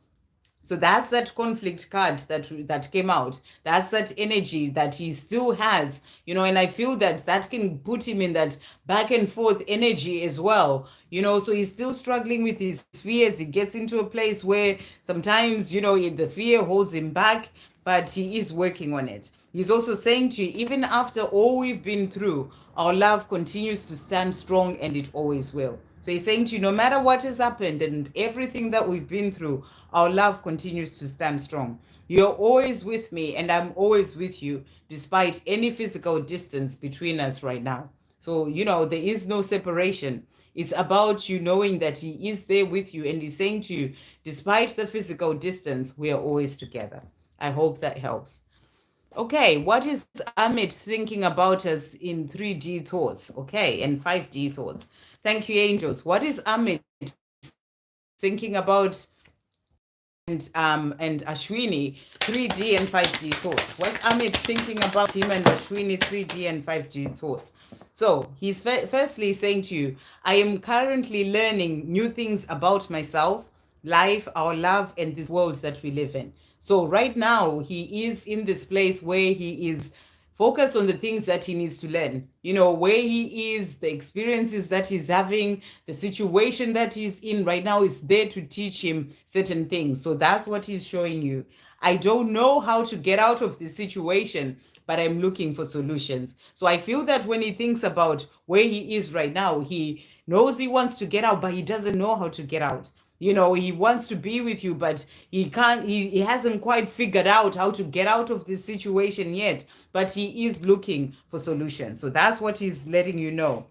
So that's that conflict card that came out. That's that energy that he still has, and I feel that can put him in that back and forth energy as well. So he's still struggling with his fears. He gets into a place where sometimes, the fear holds him back, but he is working on it. He's also saying to you, even after all we've been through, our love continues to stand strong, and it always will. So he's saying to you, no matter what has happened and everything that we've been through, our love continues to stand strong. You're always with me, and I'm always with you, despite any physical distance between us right now. So, there is no separation. It's about you knowing that he is there with you, and he's saying to you, despite the physical distance, we are always together. I hope that helps. Okay, what is Amit thinking about us in 3D thoughts? Okay, and 5D thoughts. Thank you, angels. What is Amit thinking about and Ashwini 3D and 5D thoughts? What's Amit thinking about him and Ashwini 3D and 5D thoughts? So he's firstly saying to you, I am currently learning new things about myself, life, our love, and this world that we live in. So right now, he is in this place where he is focused on the things that he needs to learn. Where he is, the experiences that he's having, the situation that he's in right now is there to teach him certain things. So that's what he's showing you. I don't know how to get out of this situation, but I'm looking for solutions. So I feel that when he thinks about where he is right now, he knows he wants to get out, but he doesn't know how to get out. He wants to be with you, but he can't, he hasn't quite figured out how to get out of this situation yet, but he is looking for solutions. So that's what he's letting you know.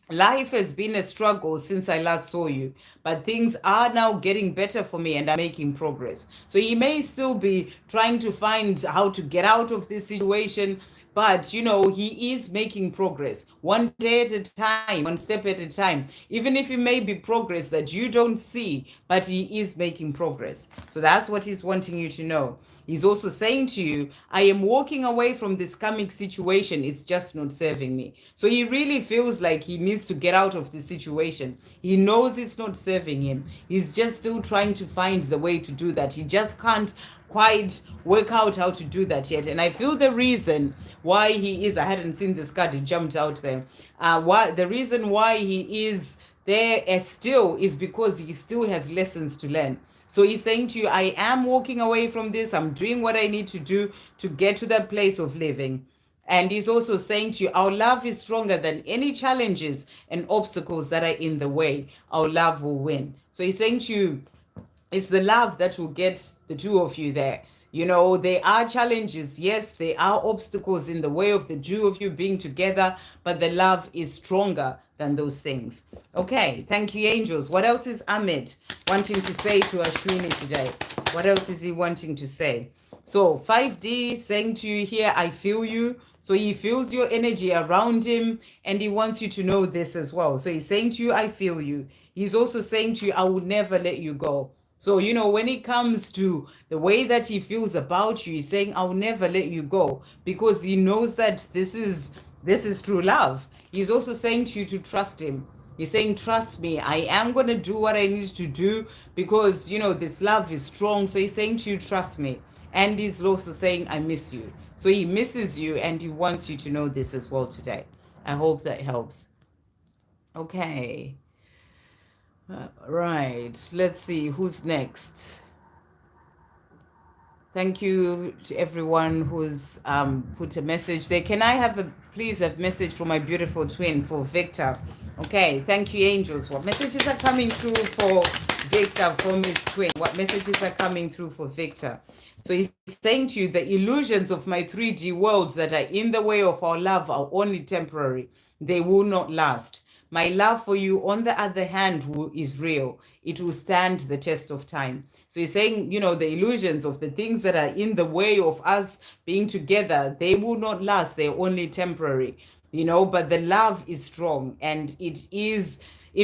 Life has been a struggle since I last saw you, but things are now getting better for me and I'm making progress. So he may still be trying to find how to get out of this situation, but he is making progress one day at a time, one step at a time, even if it may be progress that you don't see, but he is making progress. So that's what he's wanting you to know. He's also saying to you, I am walking away from this karmic situation. It's just not serving me. So he really feels like he needs to get out of this situation. He knows it's not serving him. He's just still trying to find the way to do that. He just can't quite work out how to do that yet. And I feel the reason why he is, I hadn't seen this card, it jumped out there. The reason why he is there as still is because he still has lessons to learn. So he's saying to you, I am walking away from this. I'm doing what I need to do to get to that place of living. And he's also saying to you, our love is stronger than any challenges and obstacles that are in the way. Our love will win. So he's saying to you, it's the love that will get the two of you there. You know, there are challenges. Yes, there are obstacles in the way of the two of you being together, but the love is stronger than those things. Okay, thank you, angels. What else is Ahmed wanting to say to Ashwini today? What else is he wanting to say? So 5D saying to you here, I feel you. So he feels your energy around him, and he wants you to know this as well. So he's saying to you, I feel you. He's also saying to you, I will never let you go. So, you know, when it comes to the way that he feels about you, he's saying, I'll never let you go, because he knows that this is true love. He's also saying to you to trust him. He's saying, trust me, I am going to do what I need to do, because, you know, this love is strong. So he's saying to you, trust me. And he's also saying, I miss you. So he misses you, and he wants you to know this as well today. I hope that helps. Okay. Right. Let's see who's next. Thank you to everyone who's put a message there. Can I have please a message from my beautiful twin for Victor? Okay, thank you, angels. What messages are coming through for Victor from his twin? What messages are coming through for Victor? So he's saying to you, the illusions of my 3D worlds that are in the way of our love are only temporary. They will not last. My love for you, on the other hand, is real. It will stand the test of time. So he's saying, you know, the illusions of the things that are in the way of us being together, they will not last. They're only temporary, you know, but the love is strong, and it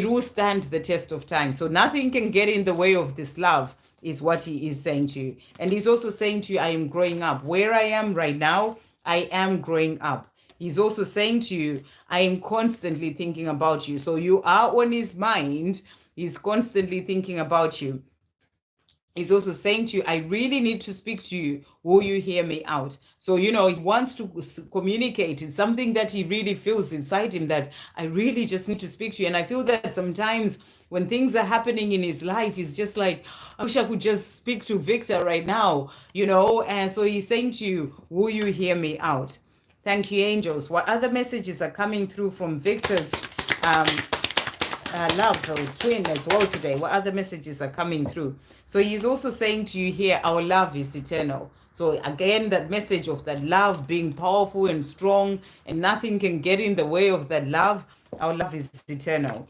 will stand the test of time. So nothing can get in the way of this love, is what he is saying to you. And he's also saying to you, I am growing up. Where I am right now, I am growing up. He's also saying to you, I am constantly thinking about you. So you are on his mind. He's constantly thinking about you. He's also saying to you, I really need to speak to you. Will you hear me out? So, you know, he wants to communicate. It's something that he really feels inside him, that I really just need to speak to you. And I feel that sometimes when things are happening in his life, he's just like, I wish I could just speak to Victor right now, you know? And so he's saying to you, will you hear me out? Thank you, angels. What other messages are coming through from Victor's um, love or twin as well today? What other messages are coming through? So he's also saying to you here, our love is eternal. So again, that message of that love being powerful and strong, and nothing can get in the way of that love. Our love is eternal.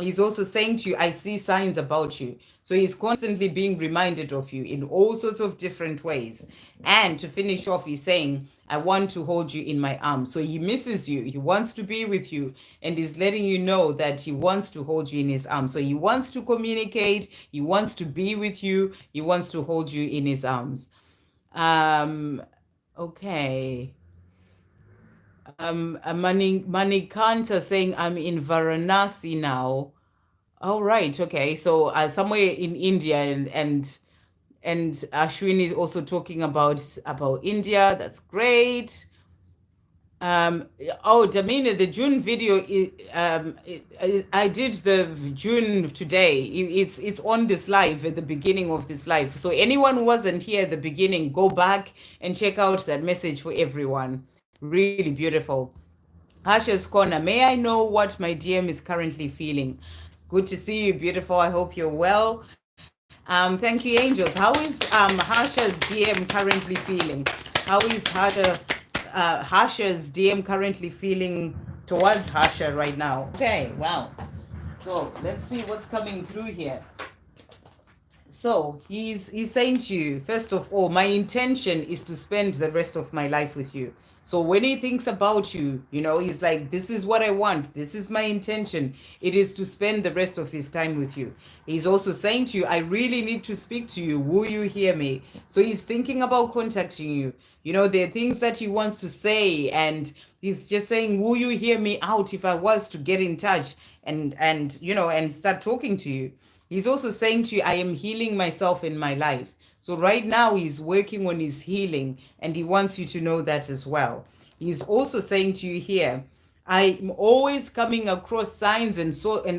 He's also saying to you, I see signs about you. So he's constantly being reminded of you in all sorts of different ways. And to finish off, he's saying, I want to hold you in my arms. So he misses you. He wants to be with you. And he's letting you know that he wants to hold you in his arms. So he wants to communicate. He wants to be with you. He wants to hold you in his arms. Okay. Manikanta saying, I'm in Varanasi now. Oh, right. Okay. So somewhere in India, and Ashwin is also talking about India. That's great. Oh, Damina, the June video, I did the June today. It's on this live at the beginning of this live. So anyone who wasn't here at the beginning, go back and check out that message for everyone. Really beautiful. Asha's Corner, may I know what my DM is currently feeling? Good to see you, beautiful. I hope you're well. Thank you, angels. How is Harsha's DM currently feeling? How is Harsha's DM currently feeling towards Harsha right now? Okay, wow. So let's see what's coming through here. So he's saying to you, first of all, my intention is to spend the rest of my life with you. So when he thinks about you, you know, he's like, this is what I want. This is my intention. It is to spend the rest of his time with you. He's also saying to you, I really need to speak to you. Will you hear me? So he's thinking about contacting you. You know, there are things that he wants to say, and he's just saying, will you hear me out if I was to get in touch and you know, and start talking to you? He's also saying to you, I am healing myself in my life. So right now he's working on his healing, and he wants you to know that as well. He's also saying to you here, I'm always coming across signs and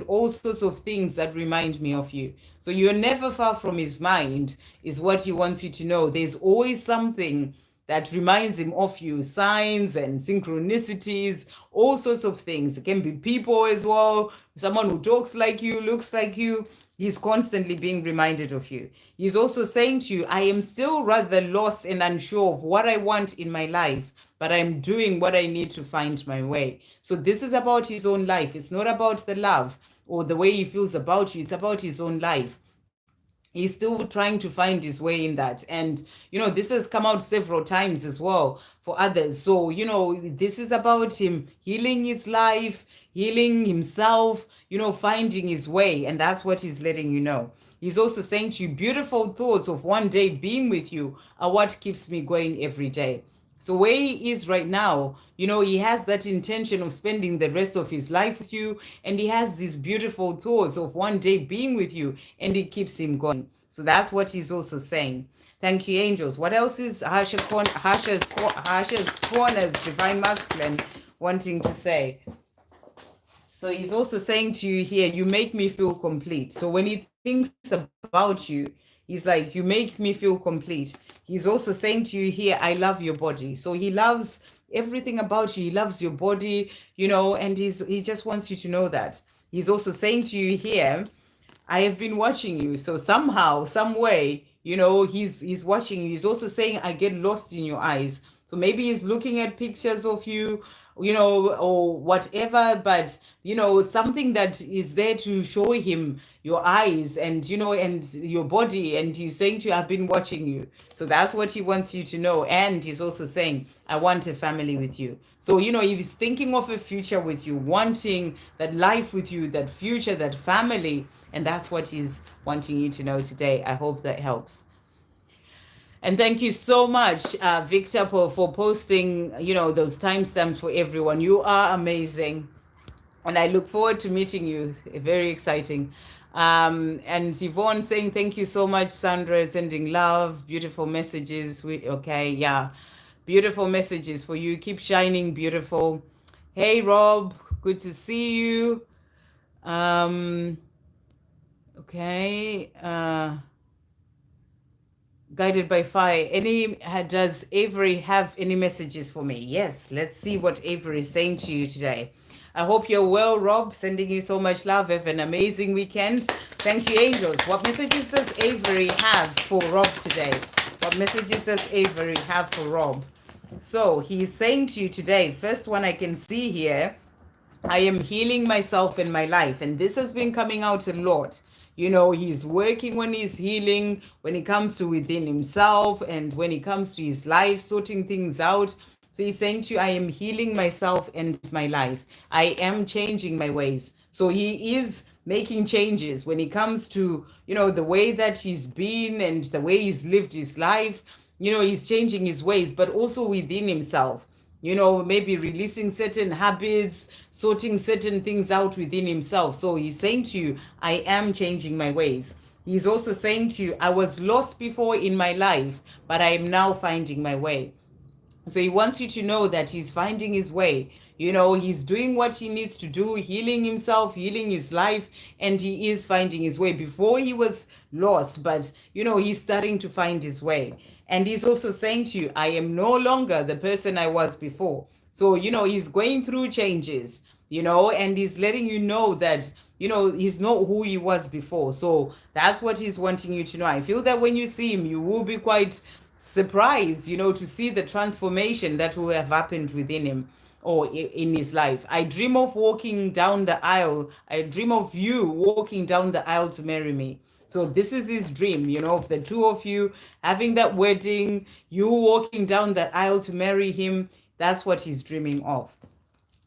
all sorts of things that remind me of you. So you're never far from his mind, is what he wants you to know. There's always something that reminds him of you, signs and synchronicities, all sorts of things. It can be people as well, someone who talks like you, looks like you. He's constantly being reminded of you. He's also saying to you, I am still rather lost and unsure of what I want in my life, but I'm doing what I need to find my way. So this is about his own life. It's not about the love or the way he feels about you. It's about his own life. He's still trying to find his way in that. And, this has come out several times as well for others. So, this is about him healing his life, healing himself, finding his way. And that's what he's letting you know. He's also saying to you, beautiful thoughts of one day being with you are what keeps me going every day. So where he is right now, he has that intention of spending the rest of his life with you, and he has these beautiful thoughts of one day being with you, and it keeps him going. So that's what he's also saying. Thank you, angels. What else is Harsha's Corners, Divine Masculine, wanting to say? So he's also saying to you here, you make me feel complete. So when he thinks about you, he's like, you make me feel complete. He's also saying to you here, I love your body. So he loves everything about you. He loves your body, and he just wants you to know that. He's also saying to you here, I have been watching you. So somehow, some way, he's watching you. He's also saying, I get lost in your eyes. So maybe he's looking at pictures of you, or whatever, but, something that is there to show him your eyes and, and your body. And he's saying to you, I've been watching you. So that's what he wants you to know. And he's also saying, I want a family with you. So, he's thinking of a future with you, wanting that life with you, that future, that family. And that's what he's wanting you to know today. I hope that helps. And thank you so much, Victor, for posting, those timestamps for everyone. You are amazing. And I look forward to meeting you. Very exciting. And Yvonne saying, thank you so much, Sandra, sending love, beautiful messages. Beautiful messages for you. Keep shining, beautiful. Hey, Rob, good to see you. Okay. Guided by fire. Does Avery have any messages for me? Yes, let's see what Avery is saying to you today. I hope you're well, Rob. Sending you so much love. Have an amazing weekend. Thank you, angels. What messages does Avery have for Rob today? What messages does Avery have for Rob? So he's saying to you today, first one I can see here, I am healing myself in my life. And this has been coming out a lot. He's working when he's healing, when it comes to within himself, and when it comes to his life, sorting things out. So he's saying to you, I am healing myself and my life. I am changing my ways. So he is making changes when it comes to, the way that he's been and the way he's lived his life. He's changing his ways, but also within himself. Maybe releasing certain habits, sorting certain things out within himself. So he's saying to you, I am changing my ways. He's also saying to you, I was lost before in my life, but I am now finding my way. So he wants you to know that he's finding his way. He's doing what he needs to do, healing himself, healing his life, and he is finding his way. Before he was lost, but, he's starting to find his way. And he's also saying to you, I am no longer the person I was before. So, he's going through changes, and he's letting you know that, he's not who he was before. So that's what he's wanting you to know. I feel that when you see him, you will be quite surprised, to see the transformation that will have happened within him or in his life. I dream of walking down the aisle. I dream of you walking down the aisle to marry me. So this is his dream, of the two of you having that wedding, you walking down that aisle to marry him. That's what he's dreaming of.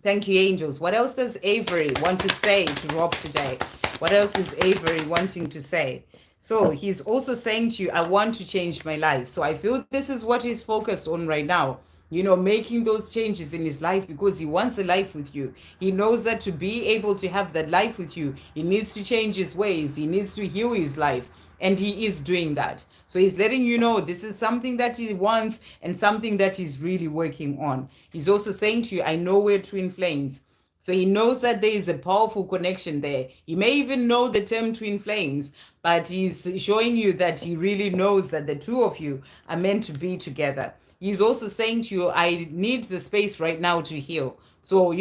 Thank you, angels. What else does Avery want to say to Rob today? What else is Avery wanting to say? So he's also saying to you, I want to change my life. So I feel this is what he's focused on right now. Making those changes in his life because he wants a life with you. He knows that to be able to have that life with you, he needs to change his ways. He needs to heal his life. And he is doing that. So he's letting you know this is something that he wants and something that he's really working on. He's also saying to you, I know we're twin flames. So he knows that there is a powerful connection there. He may even know the term twin flames, but he's showing you that he really knows that the two of you are meant to be together. He's also saying to you, I need the space right now to heal. So,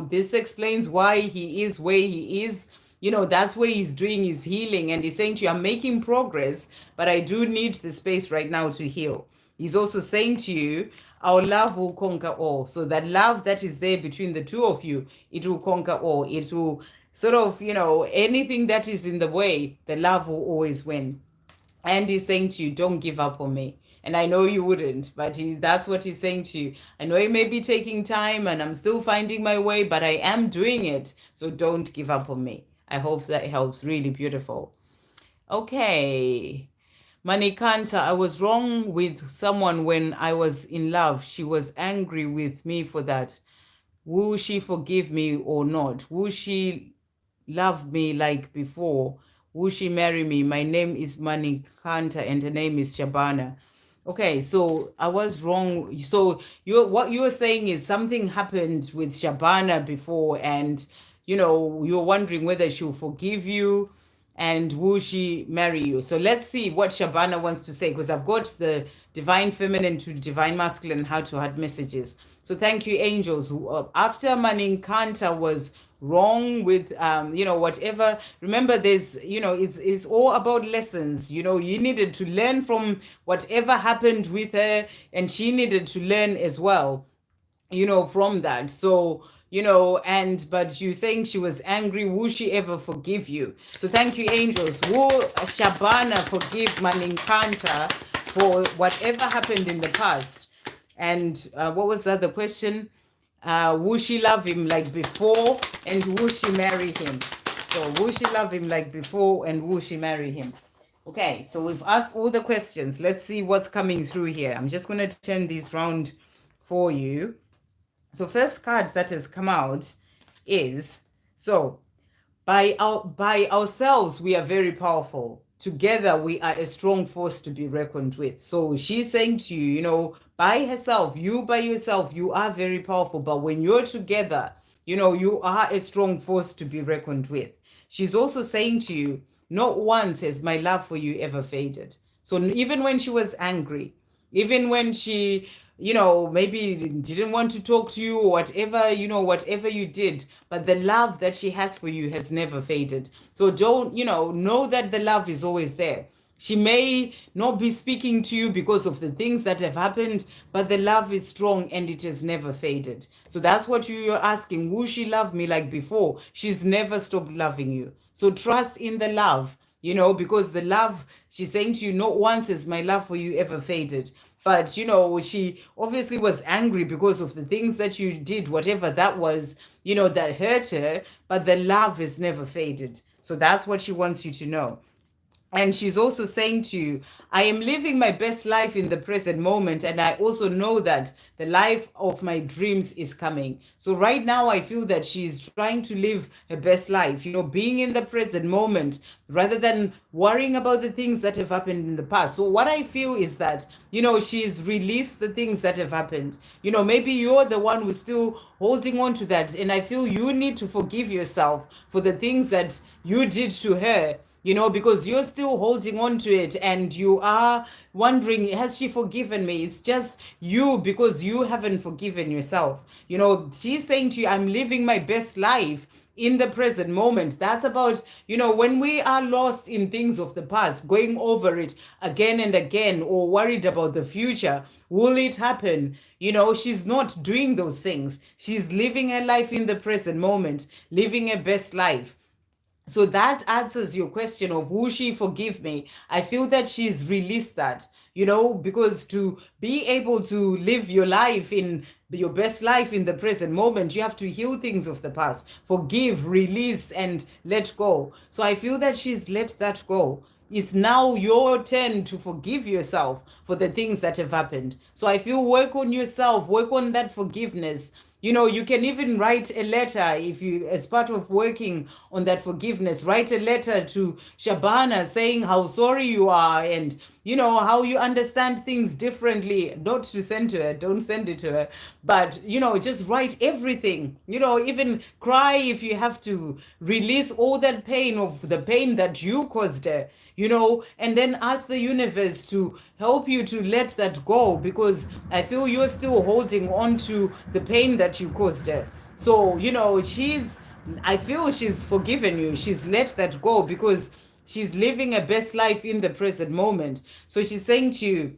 this explains why he is where he is. that's where he's doing his healing. And he's saying to you, I'm making progress, but I do need the space right now to heal. He's also saying to you, our love will conquer all. So that love that is there between the two of you, it will conquer all. It will sort of, anything that is in the way, the love will always win. And he's saying to you, don't give up on me. And I know you wouldn't, but that's what he's saying to you. I know it may be taking time and I'm still finding my way, but I am doing it. So don't give up on me. I hope that helps. Really beautiful. Okay. Manikanta, I was wrong with someone when I was in love. She was angry with me for that. Will she forgive me or not? Will she love me like before? Will she marry me? My name is Manikanta and her name is Shabana. Okay, so I was wrong. So what you were saying is something happened with Shabana before, and you're wondering whether she'll forgive you and will she marry you. So let's see what Shabana wants to say, because I've got the divine feminine to divine masculine how to heart messages. So thank you, angels. After Maninkanta was wrong with whatever, remember there's it's all about lessons. You needed to learn from whatever happened with her, and she needed to learn as well from that. So but you saying she was angry, will she ever forgive you? So thank you, angels. Will Shabana forgive Maninkanta for whatever happened in the past? And what was the other question? Will she love him like before, and will she marry him? So will she love him like before, and will she marry him? Okay, so we've asked all the questions. Let's see what's coming through here. I'm just going to turn these round for you. So first card that has come out is, so by ourselves we are very powerful. Together we are a strong force to be reckoned with. So she's saying to you, by herself, you by yourself, you are very powerful. But when you're together, you are a strong force to be reckoned with. She's also saying to you, not once has my love for you ever faded. So even when she was angry, even when she maybe didn't want to talk to you or whatever you did, but the love that she has for you has never faded. So don't know that the love is always there. She may not be speaking to you because of the things that have happened, but the love is strong and it has never faded. So that's what you're asking. Will she love me like before? She's never stopped loving you. So trust in the love, because the love, she's saying to you, not once has my love for you ever faded. But, she obviously was angry because of the things that you did, whatever that was, that hurt her. But the love has never faded. So that's what she wants you to know. And she's also saying to you, I am living my best life in the present moment. And I also know that the life of my dreams is coming. So right now, I feel that she's trying to live her best life, being in the present moment rather than worrying about the things that have happened in the past. So what I feel is that, she's released the things that have happened. Maybe you're the one who's still holding on to that. And I feel you need to forgive yourself for the things that you did to her. Because you're still holding on to it and you are wondering, has she forgiven me? It's just you, because you haven't forgiven yourself. She's saying to you, I'm living my best life in the present moment. That's about, when we are lost in things of the past, going over it again and again, or worried about the future, will it happen? She's not doing those things. She's living her life in the present moment, living her best life. So that answers your question of will she forgive me? I feel that she's released that, because to be able to live your life in your best life in the present moment, you have to heal things of the past, forgive, release, and let go. So I feel that she's let that go. It's now your turn to forgive yourself for the things that have happened. So I feel work on yourself, work on that forgiveness. You can even write a letter if you, as part of working on that forgiveness, write a letter to Shabana saying how sorry you are and, how you understand things differently. Not to send to her, don't send it to her, but, just write everything, even cry if you have to, release all that pain of the pain that you caused her. And then ask the universe to help you to let that go, because I feel you're still holding on to the pain that you caused her. So, she's I feel she's forgiven you. She's let that go because she's living a best life in the present moment. So she's saying to you,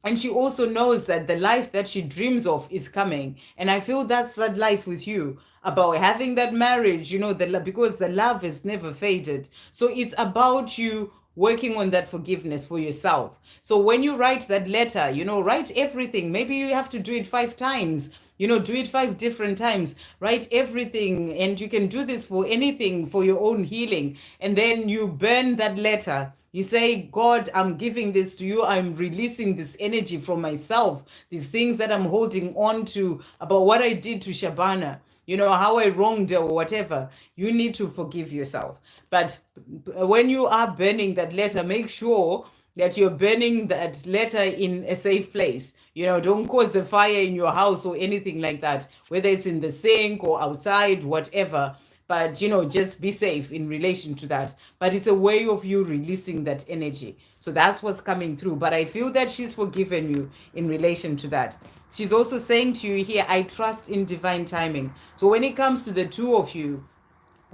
and she also knows that the life that she dreams of is coming. And I feel that's that life with you, about having that marriage, because the love has never faded. So it's about you working on that forgiveness for yourself. So when you write that letter, write everything. Maybe you have to do it 5 times. Do it 5 different times. Write everything. And you can do this for anything, for your own healing. And then you burn that letter. You say, God, I'm giving this to you. I'm releasing this energy from myself, these things that I'm holding on to about what I did to Shabana, how I wronged her or whatever. You need to forgive yourself. But when you are burning that letter, make sure that you're burning that letter in a safe place. Don't cause a fire in your house or anything like that, whether it's in the sink or outside, whatever. But just be safe in relation to that. But it's a way of you releasing that energy. So that's what's coming through. But I feel that she's forgiven you in relation to that. She's also saying to you here, I trust in divine timing. So when it comes to the two of you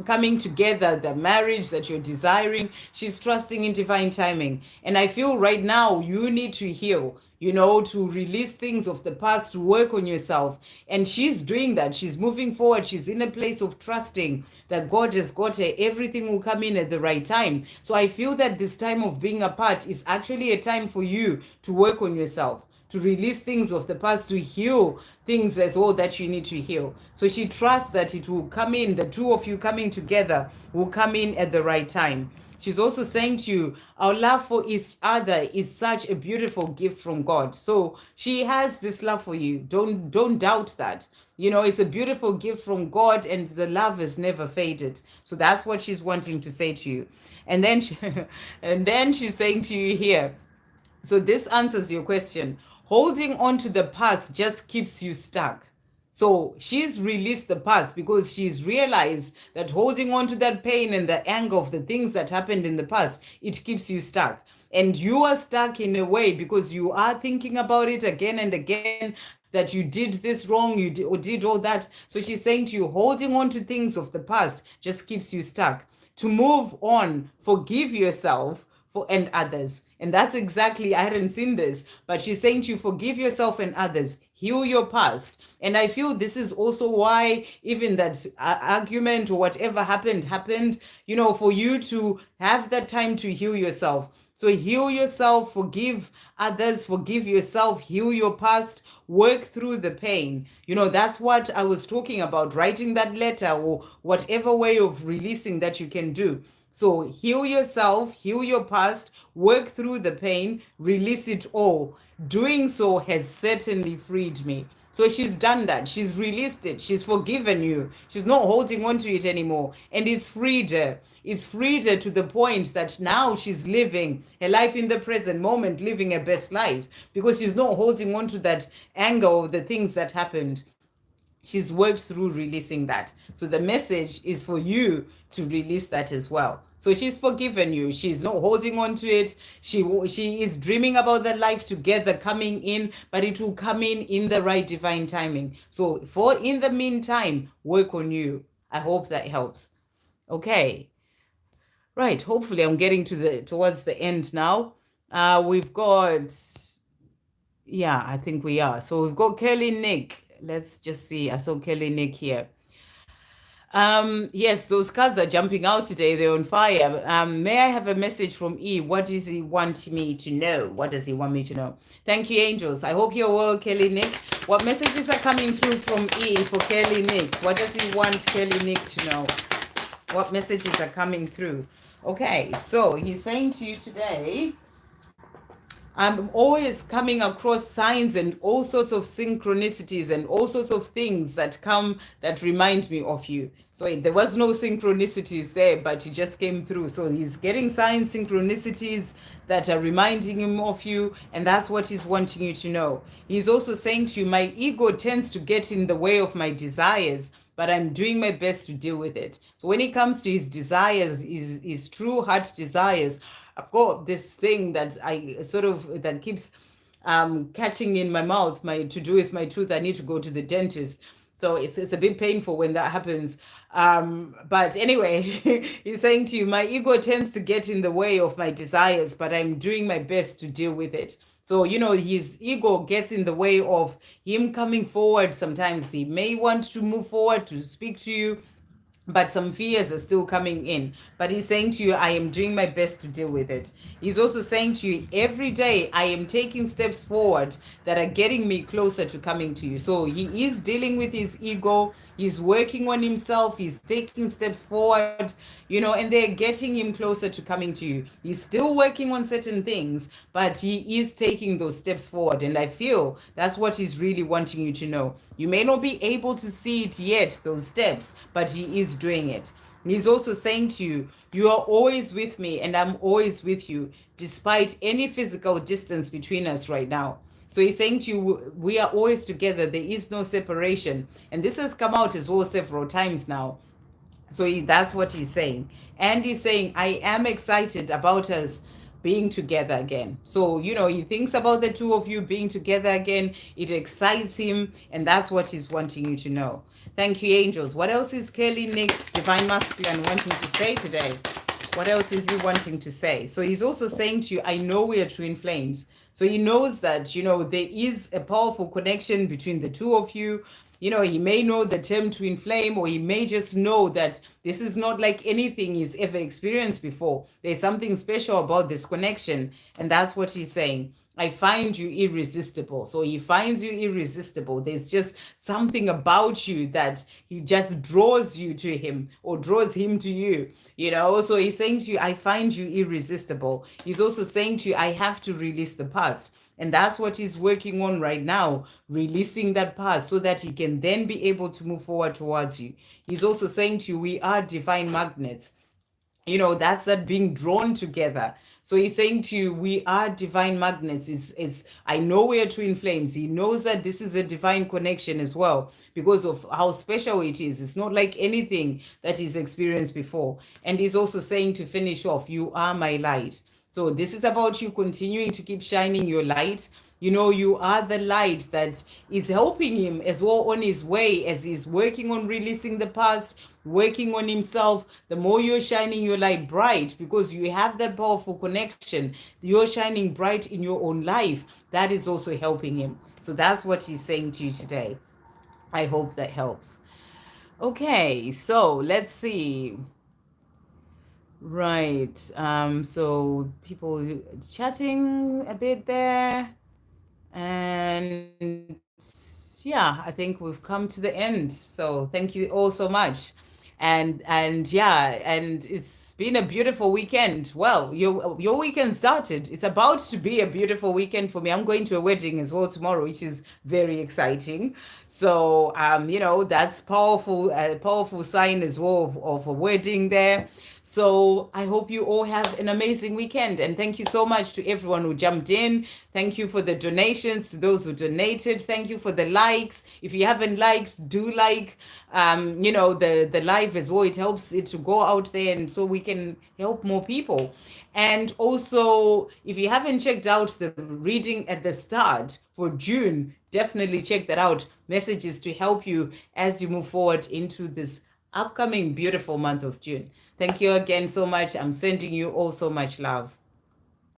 coming together, the marriage that you're desiring, she's trusting in divine timing. And I feel right now you need to heal, to release things of the past, to work on yourself. And she's doing that. She's moving forward. She's in a place of trusting that God has got her. Everything will come in at the right time. So I feel that this time of being apart is actually a time for you to work on yourself, to release things of the past, to heal things as well that you need to heal. So she trusts that it will come in, the two of you coming together will come in at the right time. She's also saying to you, our love for each other is such a beautiful gift from God. So she has this love for you. Don't doubt that. It's a beautiful gift from God, and the love has never faded. So that's what she's wanting to say to you. And then and then she's saying to you here, so this answers your question. Holding on to the past just keeps you stuck. So she's released the past because she's realized that holding on to that pain and the anger of the things that happened in the past, it keeps you stuck. And you are stuck in a way because you are thinking about it again and again, that you did this wrong, you did all that. So she's saying to you, holding on to things of the past just keeps you stuck. To move on, forgive yourself and others. And that's exactly, I hadn't seen this, but she's saying to you, forgive yourself and others, heal your past. And I feel this is also why even that argument or whatever happened, for you to have that time to heal yourself. So heal yourself, forgive others, forgive yourself, heal your past, work through the pain. That's what I was talking about, writing that letter or whatever way of releasing that you can do. So heal yourself, heal your past, work through the pain, release it all. Doing so has certainly freed me. So she's done that. She's released it. She's forgiven you. She's not holding on to it anymore. And it's freed her. It's freed her to the point that now she's living her life in the present moment, living her best life, because she's not holding on to that anger of the things that happened. She's worked through releasing that. So the message is for you to release that as well. So she's forgiven you. She's not holding on to it. She is dreaming about the life together coming in, but it will come in the right divine timing. So in the meantime, work on you. I hope that helps. Okay. Right. Hopefully I'm getting towards the end now. We've got, yeah, I think we are. So we've got Kelly Nick. Let's just see. I saw Kelly Nick here. Yes, those cards are jumping out today. They're on fire. May I have a message from E? What does he want me to know? What does he want me to know? Thank you, angels. I hope you're well, Kelly Nick. What messages are coming through from E for Kelly Nick? What does he want Kelly Nick to know? What messages are coming through? Okay, so he's saying to you today, I'm always coming across signs and all sorts of synchronicities and all sorts of things that come that remind me of you. So there was no synchronicities there, but it just came through. So he's getting signs, synchronicities that are reminding him of you, and that's what he's wanting you to know. He's also saying to you, my ego tends to get in the way of my desires, but I'm doing my best to deal with it. So when it comes to his desires, his true heart desires, I've got this thing that that keeps catching in my mouth, to do with my tooth. I need to go to the dentist. So it's a bit painful when that happens. But anyway, he's saying to you, my ego tends to get in the way of my desires, but I'm doing my best to deal with it. So, his ego gets in the way of him coming forward. Sometimes he may want to move forward to speak to you, but some fears are still coming in. But he's saying to you, I am doing my best to deal with it. He's also saying to you, every day I am taking steps forward that are getting me closer to coming to you. So he is dealing with his ego. He's working on himself. He's taking steps forward, and they're getting him closer to coming to you. He's still working on certain things, but he is taking those steps forward. And I feel that's what he's really wanting you to know. You may not be able to see it yet, those steps, but he is doing it. He's also saying to you, you are always with me and I'm always with you, despite any physical distance between us right now. So he's saying to you, we are always together. There is no separation. And this has come out as well several times now. So that's what he's saying. And he's saying, I am excited about us being together again. So, he thinks about the two of you being together again. It excites him. And that's what he's wanting you to know. Thank you, angels. What else is Kelly Nick's Divine Masculine wanting to say today? What else is he wanting to say? So he's also saying to you, I know we are twin flames. So he knows that, there is a powerful connection between the two of you. He may know the term twin flame, or he may just know that this is not like anything he's ever experienced before. There's something special about this connection. And that's what he's saying. I find you irresistible. So he finds you irresistible. There's just something about you that he just draws you to him, or draws him to you. So he's saying to you, I find you irresistible. He's also saying to you, I have to release the past. And that's what he's working on right now, releasing that past so that he can then be able to move forward towards you. He's also saying to you, we are divine magnets. That's that being drawn together. So he's saying to you, we are divine magnets. I know we are twin flames. He knows that this is a divine connection as well because of how special it is. It's not like anything that he's experienced before. And he's also saying, to finish off, you are my light. So this is about you continuing to keep shining your light. You are the light that is helping him as well on his way as he's working on releasing the past, working on himself. The more you're shining your light bright, because you have that powerful connection, you're shining bright in your own life. That is also helping him. So that's what he's saying to you today. I hope that helps. Okay, so let's see. Right. So people chatting a bit there. And yeah, I think we've come to the end. So thank you all so much. And yeah, and it's been a beautiful weekend. Well, your weekend started. It's about to be a beautiful weekend for me. I'm going to a wedding as well tomorrow, which is very exciting. So that's powerful sign as well of a wedding there. So I hope you all have an amazing weekend. And thank you so much to everyone who jumped in. Thank you for the donations, to those who donated. Thank you for the likes. If you haven't liked, do like, the live as well. It helps it to go out there, and so we can help more people. And also, if you haven't checked out the reading at the start for June, definitely check that out. Messages to help you as you move forward into this upcoming beautiful month of June. Thank you again so much. I'm sending you all so much love.